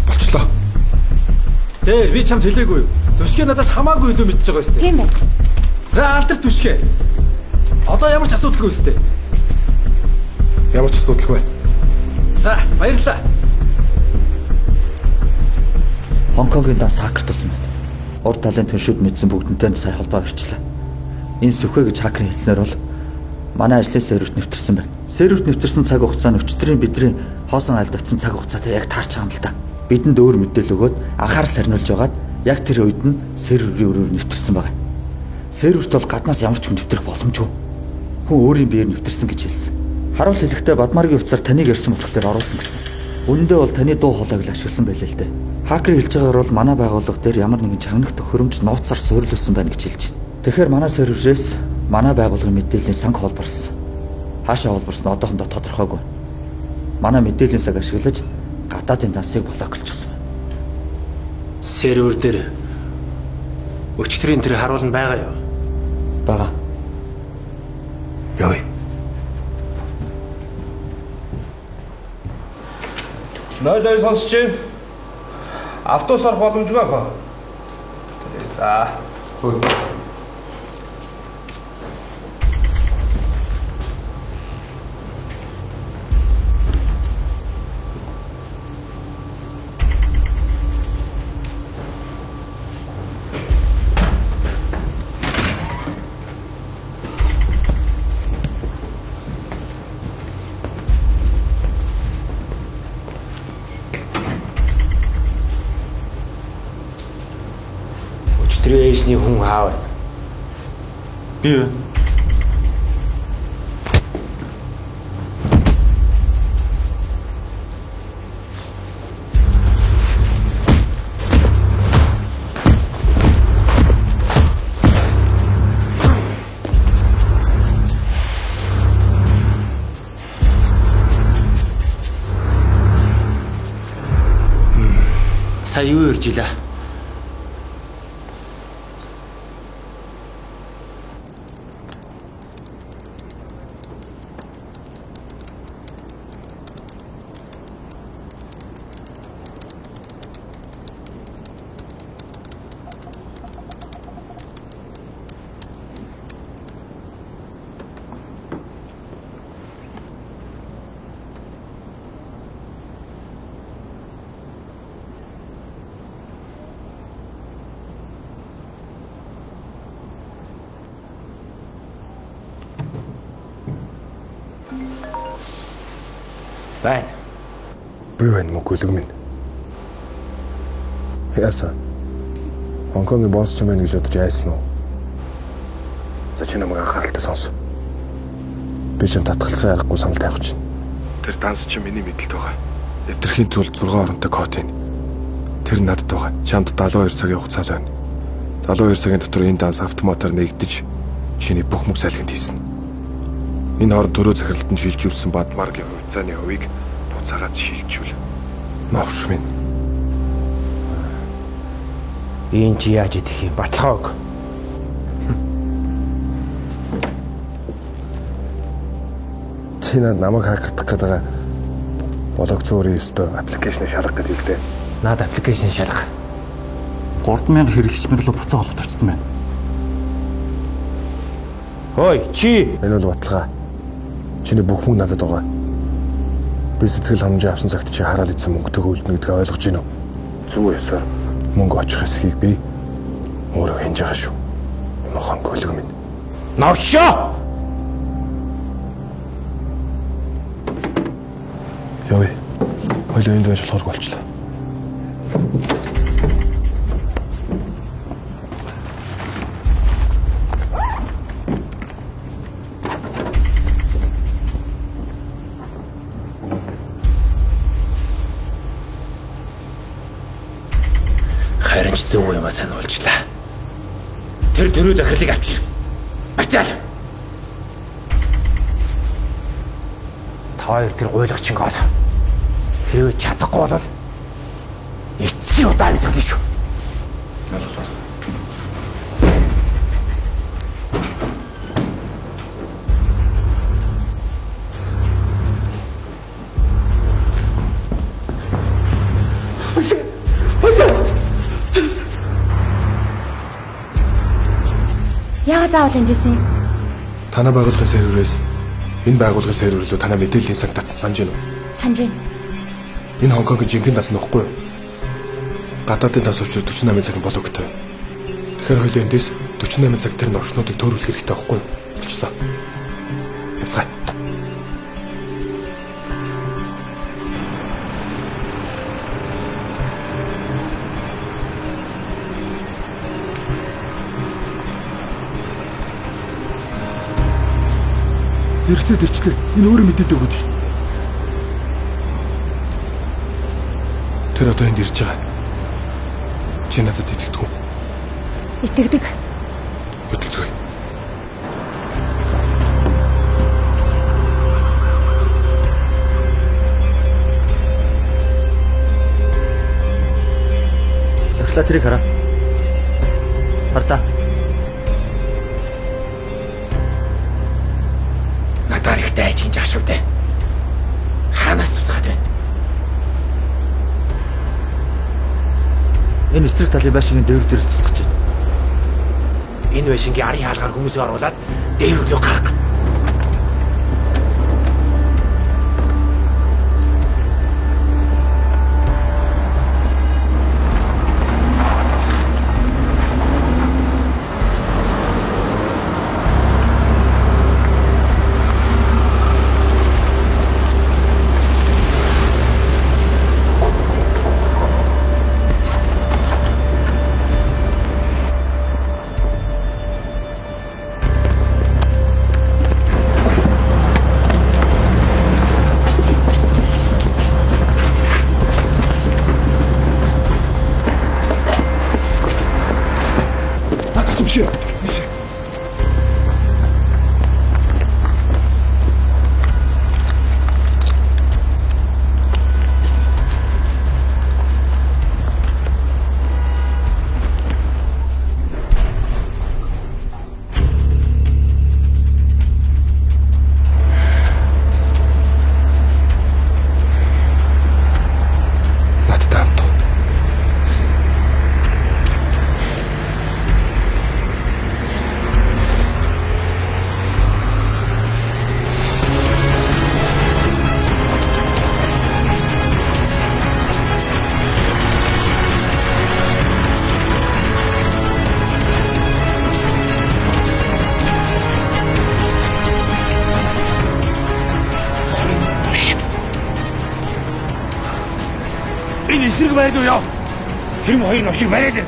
Болчлоо. Дээр би чамд хэлээгүй юу? Түшгээ надаас хамаагүй илүү мэдчихэж байгаа өстэй. Тийм байна. За алдар түшгээ. Одоо ямар ч асуудалгүй өстэй. Ямар ч асуудалгүй. За баярлалаа. Хонконгийн данс хакер туссан байна. Урд талын түншүүд мэдсэн бүгднтэй нь сая холбоо өрчлөө. Энэ сүхэ гэж хакер хэлснээр бол манай ажлын серверт нэвтэрсэн байна. Серверт нэвтэрсэн цаг хугацаа нь өчтөрийн бидний хоосон айлд очсон цаг хугацаатай яг таарч байгаа юм л да. Бидэнд өөр мэдээлэл өгөөд анхаарал сарниулж байгаад яг тэр үед нь серверийн өрөөр нэвтэрсэн байна. Серверт бол гаднаас ямар ч хүн нэвтрэх боломжгүй. Хүн өөрийн биеэр нэвтэрсэн гэж хэлсэн. Харуул хэлэхдээ Бадмаргийн хувьцаар таныг ярьсан болохоор оруулсан гэсэн. Үүндээ бол таны дуу хоолойг л ашигласан байлээ л дээ. Хакер хэлж байгаагаар бол манай байгууллага дээр ямар нэгэн чагнах төхөөрөмж нууцаар суурилсан байна гэж хэлж байна. Тэгэхээр манай серверээс манай байгууллагын мэдээллийн санг холборсон. Хаашаа холборсон одоохондоо тодорхойгүй. Манай мэдээллийн цаг ашиглаж гадаадын дансыг блоклчихсан байна. Сервер дээр өчтөрийн тэр харуулна байгаа юу? Бага. Явъя. Нойлоор сонсч чинь автобус орох боломжгүй аа. За. Хөөе. Трейшний хүн хаав. Би Сая юу ярьж илаа? Байна. Би байна мөн гүлэг минь. Яасан? Хонконгийн босс ч юм байна гэж бодож айсан уу? За чи намайг анхааралтай сонс. Би ч юм татгалзсан аргагүй санал тавих чинь. Тэр данс чи миний мэдлэлд байгаа. Эвдэрхийн тулд 6 оронтой код юм. Тэр надад байгаа. Чамд 72 цагийн хугацаа л байна. 72 цагийн дотор энэ данс автоматар нэгдэж чиний бүх мөг салхинд хийсэн. Энэ хооронд төрөө захиралтанд шилжүүлсэн Бадмаргийн хувьцааны хувийг буцаагаад шилжүүл. Новш минь. Энд чи яаж идэх юм баталгааг? Чи намайг хакердах гэдэг блог зургийн өстө аппликейшн шалгах гэдэг хэлдэг. Наад аппликейшн шалгах. 3000 хэрэглэгчнэр рүү буцаа холбогд очсон байна. Хөөе, чи энэ бол баталгаа. Чиний бүх мөнгө надад байгаа. Би сэтгэл ханамжаа авсан цагт чи хараал идсэн мөнгө төгөөлнө гэдгийг ойлгож байна уу? Зүг ясаар мөнгө очих эсхийг би өөрөө хинж байгаа шүү. Мохон гөлөг минь. Навшоо! Явъя. Хоёул энд байж болохоор болчлаа. Харин ч зөв юм сануулжлаа. Тэр төрөө захирлыг авчир. Бартаал. Хоёр тэр гуйлах чинь гол. Хэрвээ чадахгүй бол эцсийн удаа хэлэх шүү. Яагаад заавал эндээс юм? Танай байгууллагын серверээс энэ байгууллагын сервер рүү танай мэдээллийн санг татсан санаж байна уу? Санаж байна. Энэ Хонконгийн жинхэнэ дас нөхгүй юу? Гадаадын дас учраас 48 цагийн блоктой. Тэгэхээр хоёул эндээс 48 цаг тэр новшнуудыг төөрүүлэх хэрэгтэй байхгүй юу? Болчлоо. Явцгаая. Зэрэгцээ дэрчлээ. Энэ өөрөө мэдээд өгöd шүү. Тэр одоо энд ирж байгаа. Чи надад итгэдэг үү? Итгэдэг. Хөдөлцгөөе. Захлаа тэрийг хараа. Хардаа. Надаар их дайж хинж ах шүү дээ. Хаанаас тусгаад байна? Энэ эсрэг талын байшингийн дээвэр дээрээс тусгаж байна. Энэ байшингийн арын хаалгаар хүмүүсээ оруулаад дээвэр рүү гарга. Энэ эсрэг байд уу яв? Хэрэм хоёр ношиг бариад.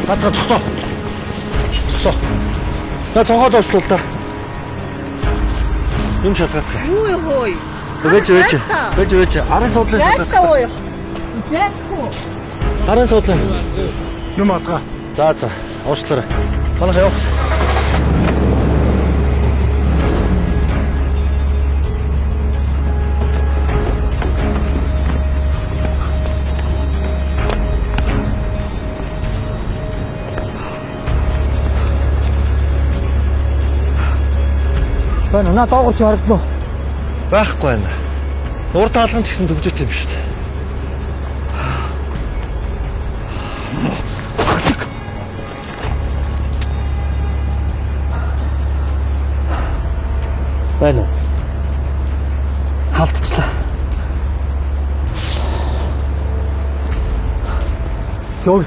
Гадаа зогсоо. Зогсоо. За цонхоод ослоо та. Юм шалгаах. Юу хөөе. Бэж. Арын суудлын шалгаах. Зэтгэв. Арын суудлын. Юм атгаа. За. Уучлаарай. Манайх явах. Байна. На доогорч харагдав. Байхгүй байна. Урд таалган ч гэсэн төгжөж юм шүү дээ. Байна уу? Халтчлаа. Йоо.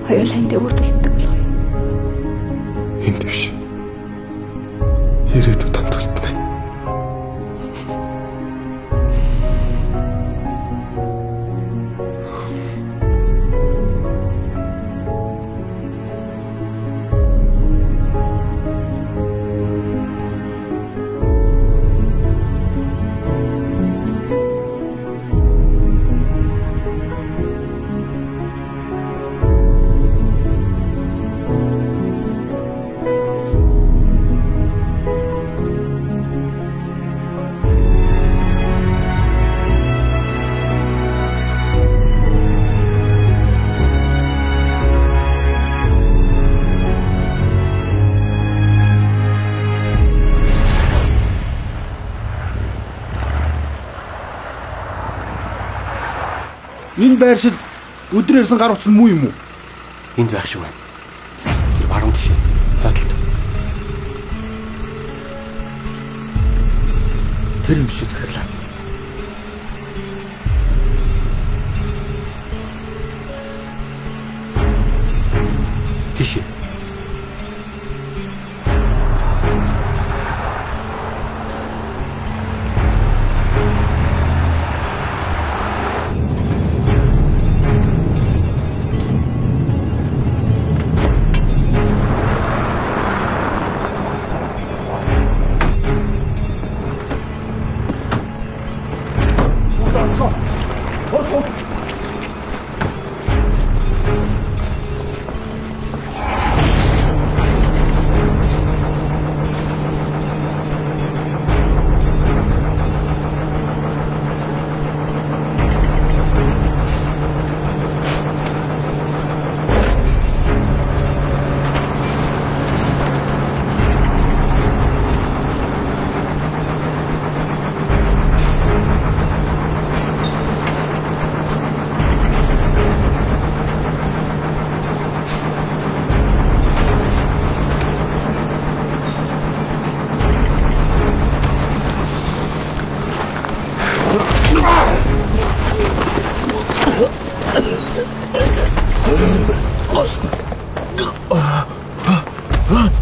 Хоёулаа энд үрдэлдэг болгоё. Энд биш. Ирээдүйд хамталтна. Энэ байршил өдөр ирсэн гар утас нь муу юм уу? Энд байх шиг байна. Тэр баруун тишээ. Хойдолд. Тэр юм шиг захирлаа. Тишээ.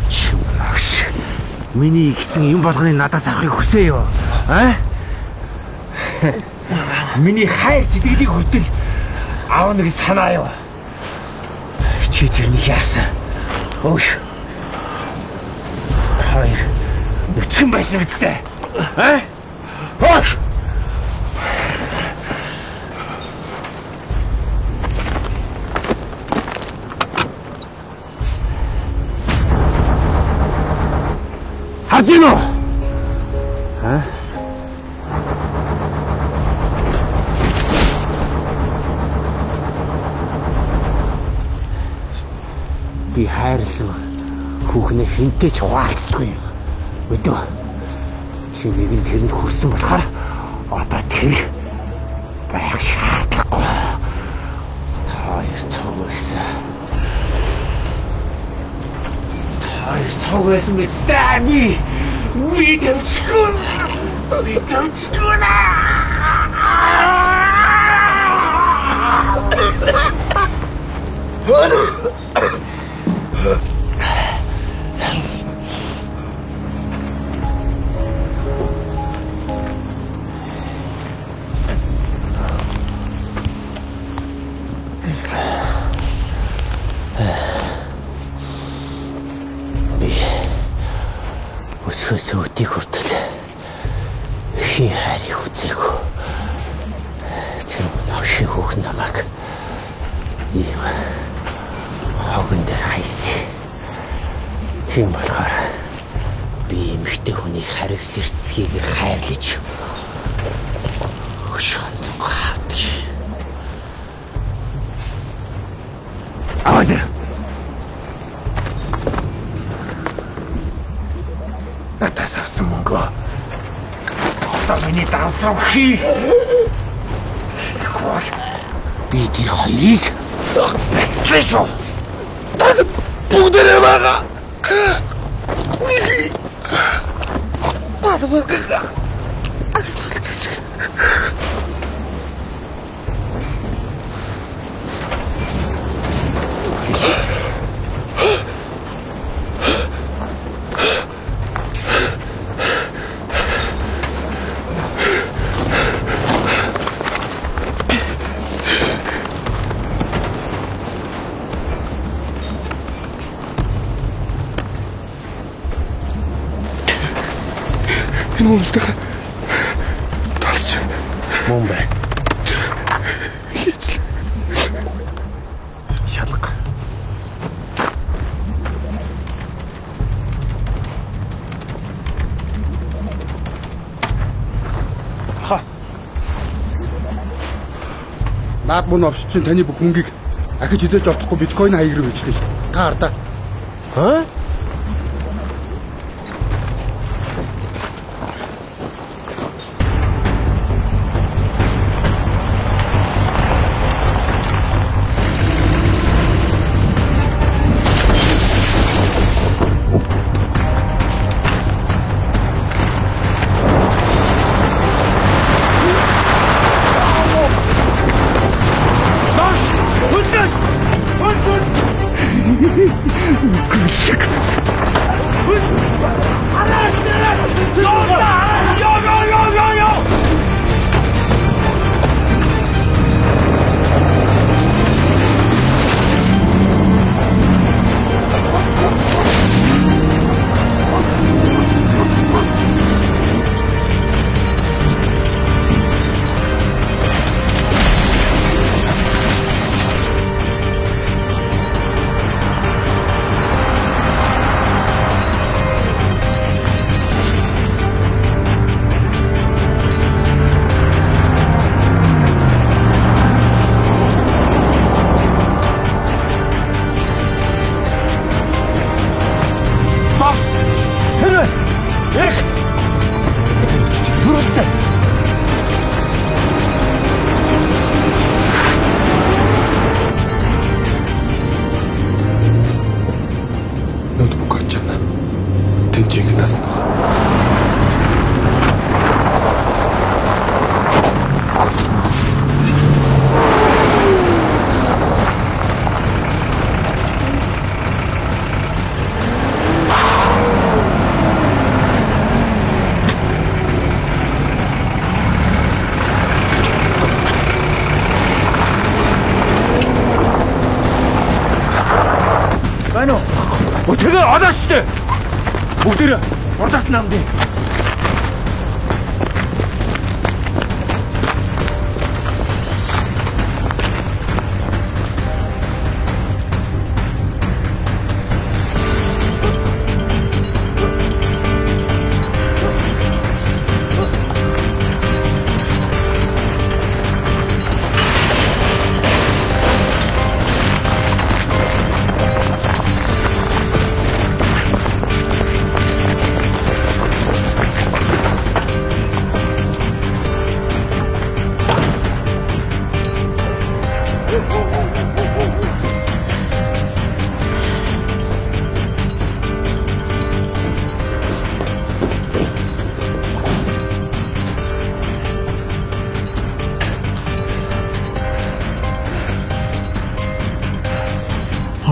Чимагш. Миний гисэн юм болгоныг надаас авахыг хүсэе юу? А? Миний хайр сэтгэлийг хүртэл аавна гэж санаа юу? Чи тэрнийг яасан? Өөш. Хайр. Нүцгэн байсан үстэй. А? Өөш. Харж гин үү? А? Би хайрлсан хүүхнээ хинтэй ч хуваалцдаггүй юм. Өдөө. Чи нэгэн тэрэнд хүрсэн болохоор одоо тэр байх шаардлагагүй. Хоёр цог байсан. Хоёр цог байсан мэт би дэвчгүй. Би дэвчгүй. Өсгөөс өдийг хүртэл хин хайрыг үзээгүй. Тэр навшиг хүүхэн намайг ийм хогон дээр хайсан. Тийм болохоор би эмэгтэй хүнийг хариг сэрцгийгээр хайрлаж өшхөнцөг хавдаг. Аваад Натас авсан мөнгө. Одоо миний дансруу хий. Би тэр хоёрыг бэлтвэшөө. Бүгдээрээ байгаа. Баадварга. Хүмүүстэй тасч мөн бай. Хийчлээ. Шалга. Наад мөн овч чинь таны бүх мөнгийг ахиж хизээж олдохгүй биткойн хаяг руу хийжлээ шүү. Та хардаа. Ха? Good. Тэгээ олоо штэ. Бүгдээ урдаас намдیں۔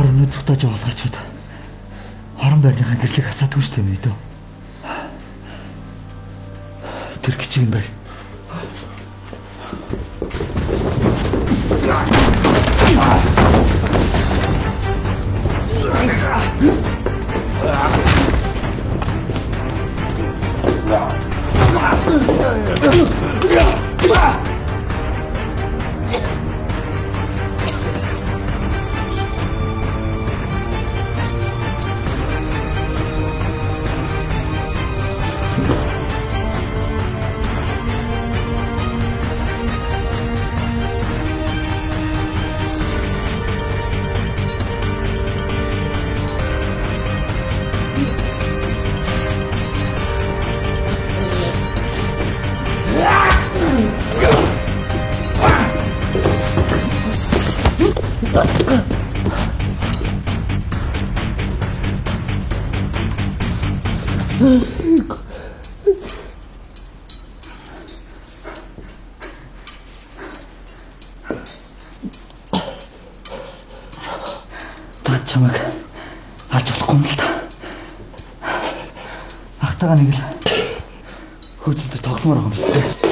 Орны зүгтаж явуулгачуд орон байрныхаа гэрлийг асаадгүй шүү дээ мэдээ. Тэр кичиг юм байл. Наад чамайг алж болохгүй юм л та. Ахтайгаа нэг л хөөцөлдөж тогтмоор байгаа юм байна.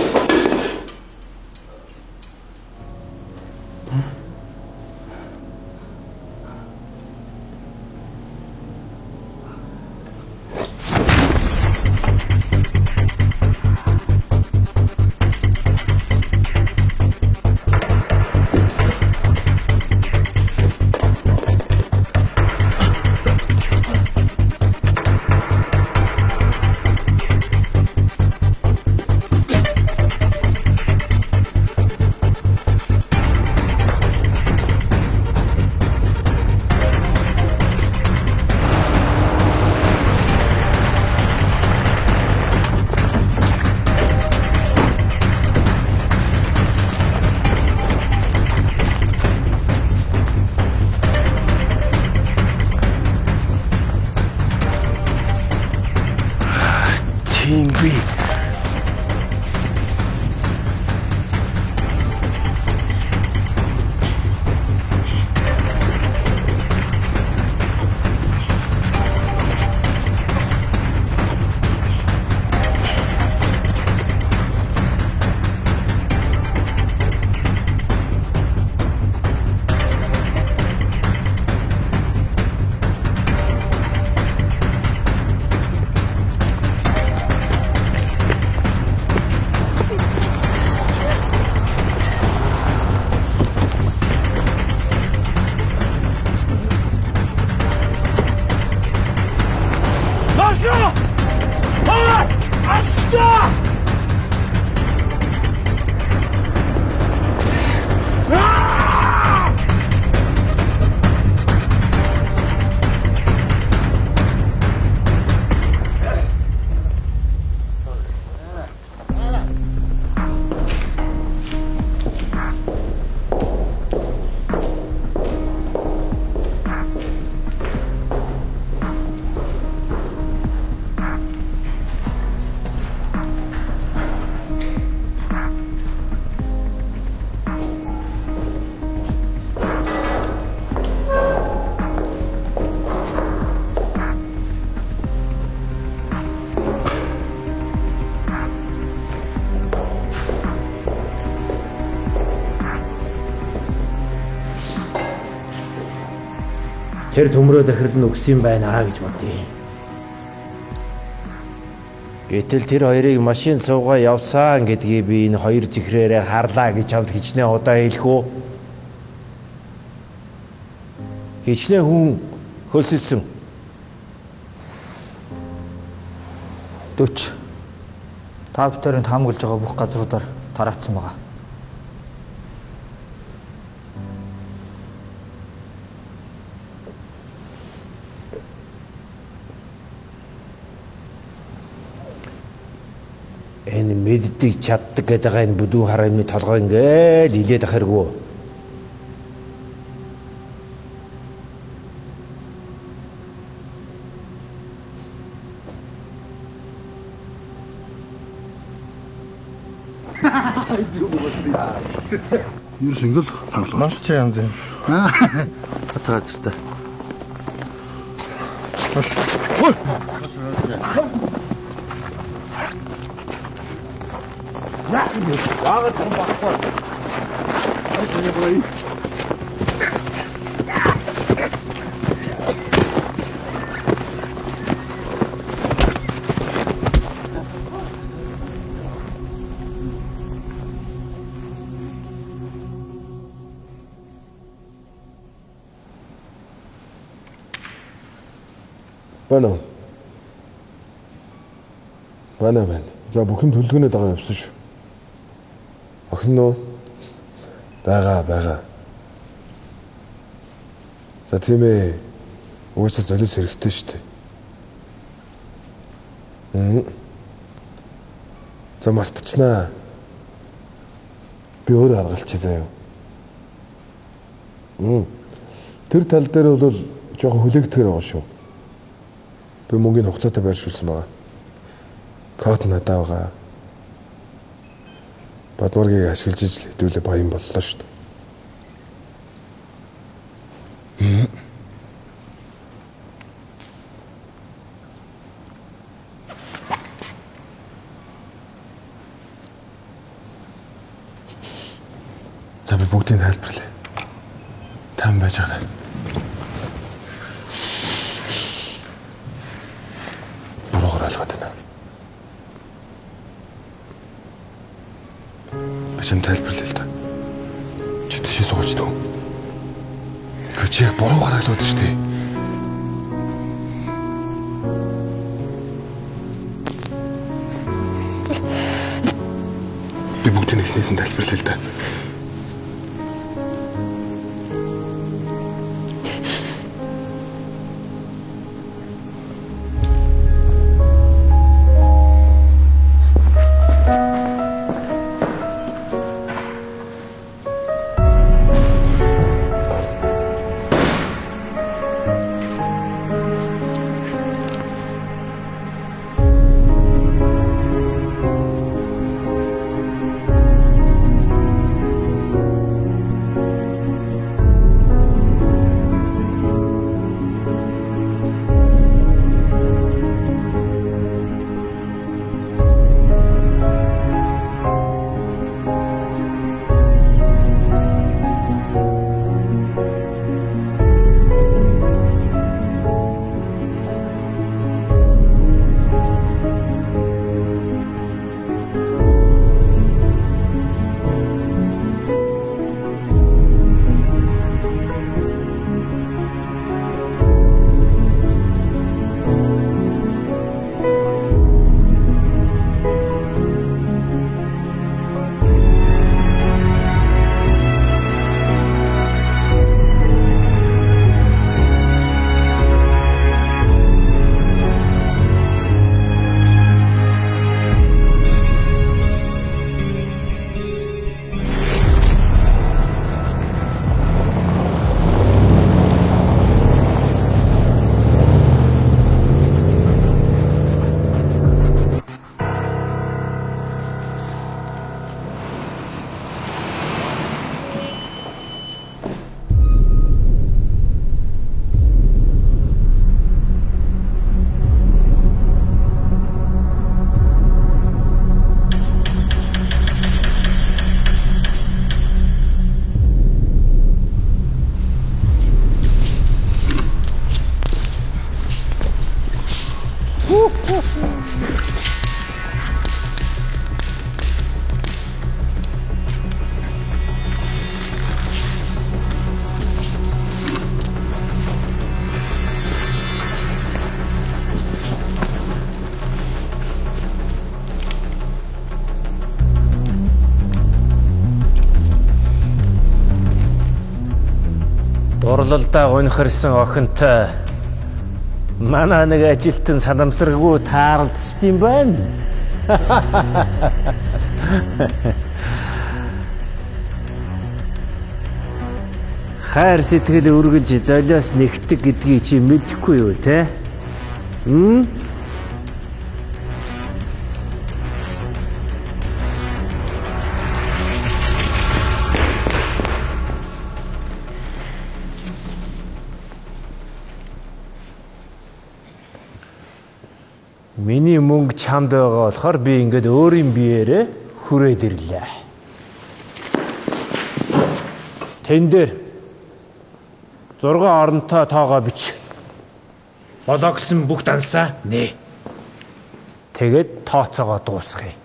Тэр төмрөө захирал нь өгсөн байна гэж бодъё. Гэтэл тэр хоёрыг машин суугаа явсан гэдгийг би энэ хоёр зэхрээрээ харлаа гэж чамд хичнээн удаа хэлэх үү? Хичнээн хүн хөлсөлсөн. 40. Та бүхэн таамаглаж байгаа бүх газруудаар тараацсан байгаа. Энэ мэддэг чаддаг гэдэг энэ бүдүүн харааны толгой ингээл илээд ах хэрэггүй. Ерөөс ингээл хангалуун. Маш ч янз юм. Хатгаа зэртэй. Яагаад юм баггүй? Байна уу? Байна. За бүхэн төлөвлөгөөний дагуу явсан шүү. Охин уу? Бага. За тийм ээ. Уусаа золиос хэрэгтэй шүү дээ. За мартчихнаа. Би өөрөө харгалчих заяа. Тэр тал дээр бол жоохон хүлээгдэхэр байгаа шүү. Би мөнгөний хугацаатай байршуулсан байгаа. Код надаа байгаа. Бадмаргийг ашиглаж ижил хэдүүлээ баян боллоо шүү дээ. За би бүгдийг тайлбарлая. Тань байж байгаа. Буруугаар ойлгоод байна. Бачим тайлбарлая л да. Чи тийшээ сууж дөө. Гэхдээ чи буруугаар ойлгоод шүү дээ. Би бүгдийг эхнээс нь тайлбарлая л да. Дурлалдаа гонхорсон охинтой манай нэг ажилтан санамсаргүй тааралдчих юм байна. Хайр сэтгэл үргэлж золиос нэгтэг гэдгийг чи мэдэхгүй юу те? Миний мөнгө чамд байгаа болохоор би ингээд өөрийн биеэрээ хүрээд ирлээ. Тэн дээр 6 оронтой тоогоо бич. Бологлсон бүх дансаа нээ. Тэгээд тооцоогоо дуусгая.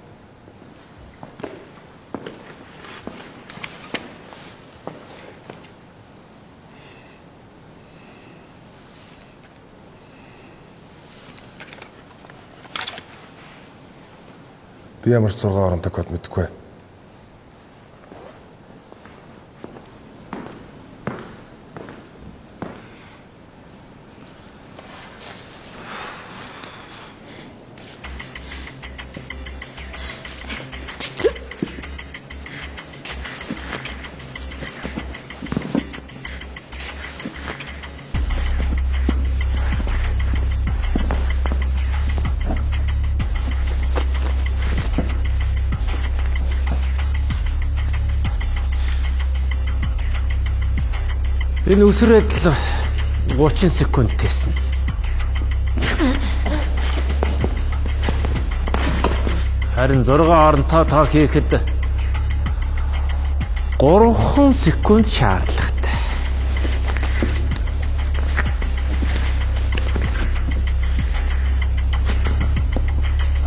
Би ямар 6 оронтой код мэдэхгүй. Энэ үсрээд л 30 секунд тээсэн. Харин 6 оронтой тоо хийхэд 3 секунд шаардлагатай.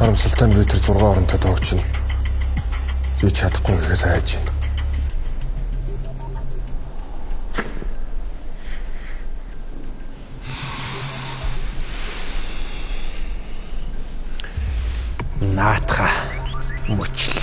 Харамсалтай нь би тэр 6 оронтой тоог чинь хийж чадахгүй гэхээс айж байна. Наатха мөчл.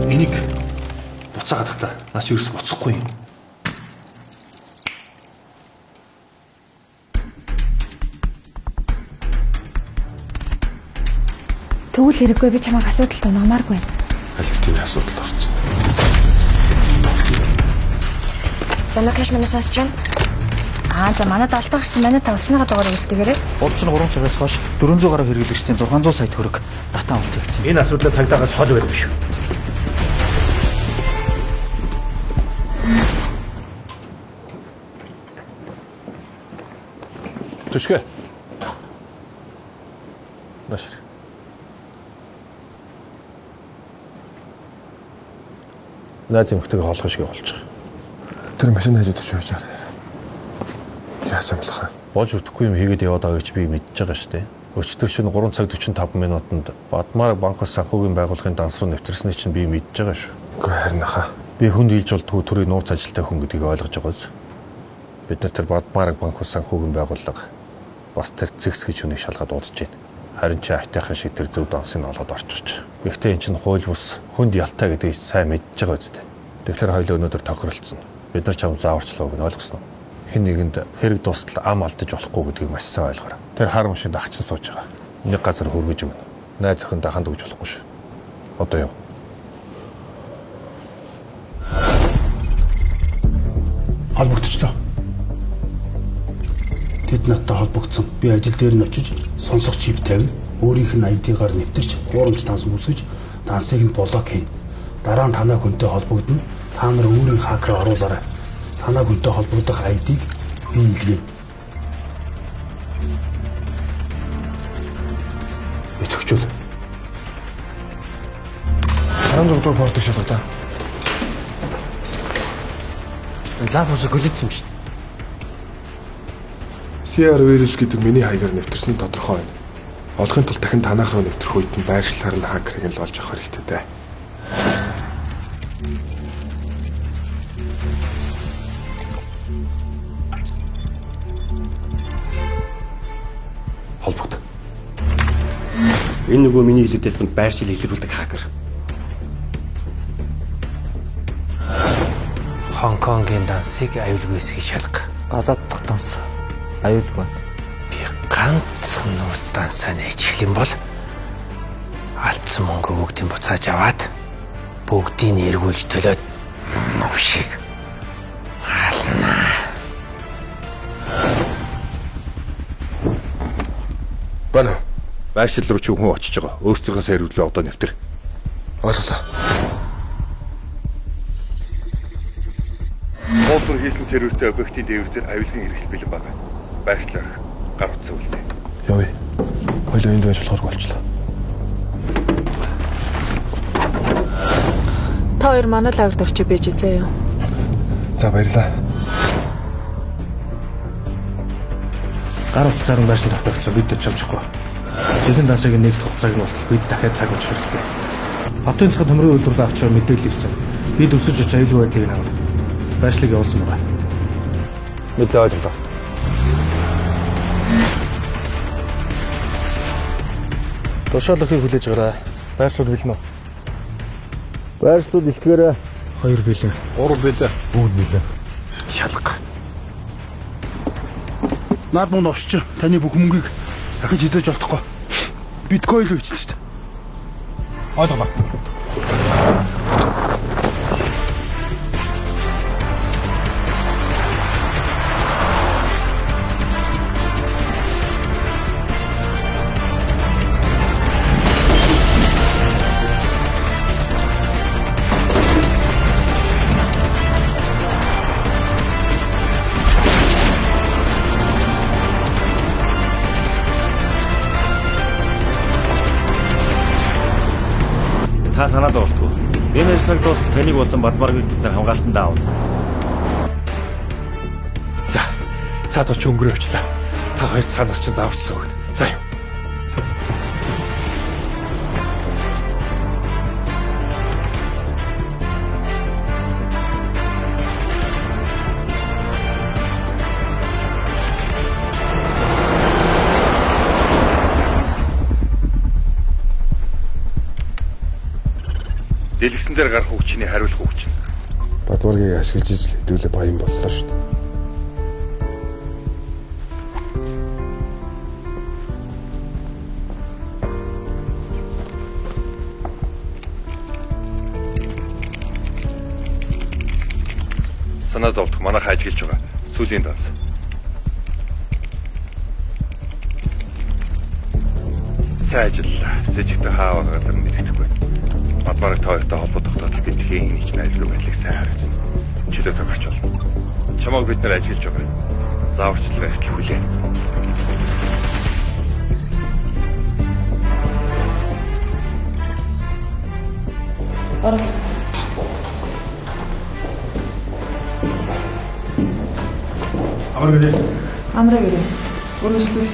Энийг буцаагаад та наас ерөөс буцахгүй юм. Тэгвэл хэрэггүй би чамайг асуудалд унагмааргүй байна. Аль тийм асуудал орсон. Манай кэш манаас асууж байна. За манад алдаа гарсан манай тавсныгаа дугаарыг үлдээгээрэй. Улс нь 3 цагаас хойш 400 гаруй хэрэглэгчдийн 600 сая төгрөг дата авалт хийгдсэн. Энэ асуудлыг цагдаагаас хол барих шүү. Түшгэ. Нашир. Наад юмхтэйг хоолох шиг болж байгаа. Тэр машин хажууд очиж явж байгаа. Яасан болох вэ? Болж өгөхгүй юм хийгээд яваад байгаа гэж би мэдчихэж байгаа шүү дээ. Өчтөр шөнө 3 цаг 45 минутанд Бадмаар банкус санхүүгийн байгууллагын данс руу нэвтэрсний чинь би мэдчихэж байгаа шүү. Үгүй харин хаа. Би хүнд хэлж болтгүй төрийн нууц ажилтай хүн гэдгийг ойлгож байгаа биз. Бид нар тэр Бадмаар банкус санхүүгийн байгууллага бас тэр зэгс гэж хүнийг шалгаад удаж байна. Харин чи айтайхан шиг тэр зөв дансыг олоод орчирч. Гэхдээ эн чинь хууль бус хүнд ялтай гэдгийг сайн мэдж байгаа үстэй. Тэгэхээр хоёул өнөөдөр тохиролцсон. Бид нар чам зааварчлааг нь ойлгосноо. Хэн нэгэнд хэрэг дуустал ам алдаж болохгүй гэдгийг маш сайн ойлгоорой. Тэр хар машинд агчин сууж байгаа. Нэг газар хөргөж өгнө. Найз охин даханд өгч болохгүй шүү. Одоо яв. Холбогдчихлоо. Тэд надтай холбогдсон. Би ажил дээр нь очиж сонсох чип тавина. Өөрийнх нь ID-гаар нэвтэрч хуурамч данс үүсгэж дансыг нь блок хийн. Дараа нь танаа хүнтэй холбогдно. Та нар өөрийн хакер оруулаарай. Танаа хүнтэй холбогдох ID-г би илгээе. Итгэвчүүл. 16 дугаар портыг шалгата. Лапус голицсэн юм шүү дээ. CR вирус гэдэг миний хаягаар нэвтэрсэн тодорхой байна. Олохын тулд дахин танах руу нэвтрэх үед нь байршлахаар нь хакерыг нь л олж авах хэрэгтэй дээ. Холбогд. Энэ нөгөө миний хэлэдсэн байршил илрүүлдэг хакер. Хонконгийн дансыг аюулгүйсгийг шалгах. Гадаад дахь данс аюулгүй. Би ганцхан нууц дансаа нээчих юм бол алдсан мөнгө бүгдийг буцааж аваад бүгдийг эргүүлж төлөөд мөв шиг ална. Бана. Байршил руу чи хүн очиж байгаа. Өөрсдийнхөө сэрвэлээ одоо нэвтэр. Ойлголоо. Болтор хийсэн сэрвэртэй объектын дээвэр дээр аюулгүй хэрэгэл бэлэн байгаа. Байршлах гар утсан үлдээ. Явъя. Хоёул энд байж болохоор болчлоо. Та хоёр манай лагерт орчих байж заяа. За баярлаа. Гар утсаар нь байшин татагцсан бид ч амжихгүй. Жилийн дансыг нэгдэх хугацааг нь бол бид дахиад цаг өгч хэрэгтэй. Хотын цагт төмрийн үйлдвэрлэл авчаар мэдээлэл ирсэн. Бид өсөж оч аюулгүй байдлыг нь авна. Байшлыг явуулсан байгаа. Мэдээ ойлголоо. Тушаалхыг хүлээж гараа. Байршлууд бэлэн үү? Байршлууд илтгээрэй. 2 бэлэн. 3 бэлэн. Бүгд бэлэн. Шалга. Наад мөн овч таны бүх мөнгийг дахиж хизээж олдохгүй. Биткойн л хийчихсэн шүү дээ. Ойлголоо. Та санаа зовлтгүй. Энэ ажлыг дуустал таныг болон Бадмаргийн дээр хамгаалтанд аавна. За тооч өнгөрөө явчлаа. Та хоёр санаас чинь зааварчлаа өгнө. За юу. Дэлгэсэн дээр гарах хүчний хариулах хүч. Бадмаргийг ашиглаж ижил хэдүүлээ баян боллоо шүү дээ. Санаа зовдох манайх ажиглаж байгаа. Сүлийн данс. Сайн ажиллаа. Сэжигтэй хааваа гадар мэддэхгүй. Бадмарыг тооёртой холбоо тогтооход бид хийн гэж найрлуу байдлыг сайн харуулсан. Чөлөө төгөрч болно. Чамайг бид нар ажиглаж байгаа. Зааварчилгаа их хүлээн. Орол. Амраа гэрээ. Өөрөслөө.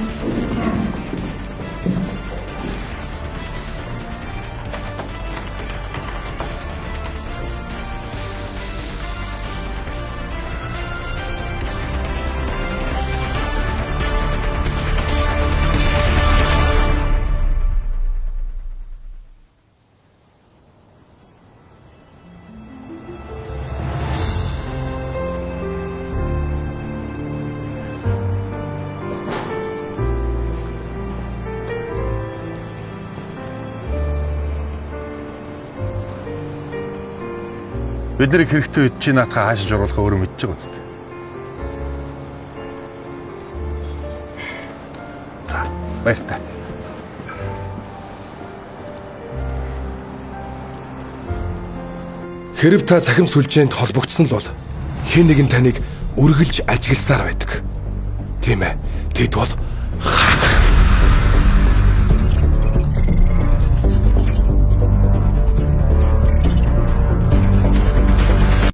Бид нэр хэрэгтэй үед чи наатаа хаашиж оруулах өөрөө мэдчихэж байгаа үстэй. Баяртай. Хэрэв та цахим сүлжээнд холбогдсон л бол хэн нэгэн таныг үргэлж ажигласаар байдаг. Тийм ээ. Тэд бол хак.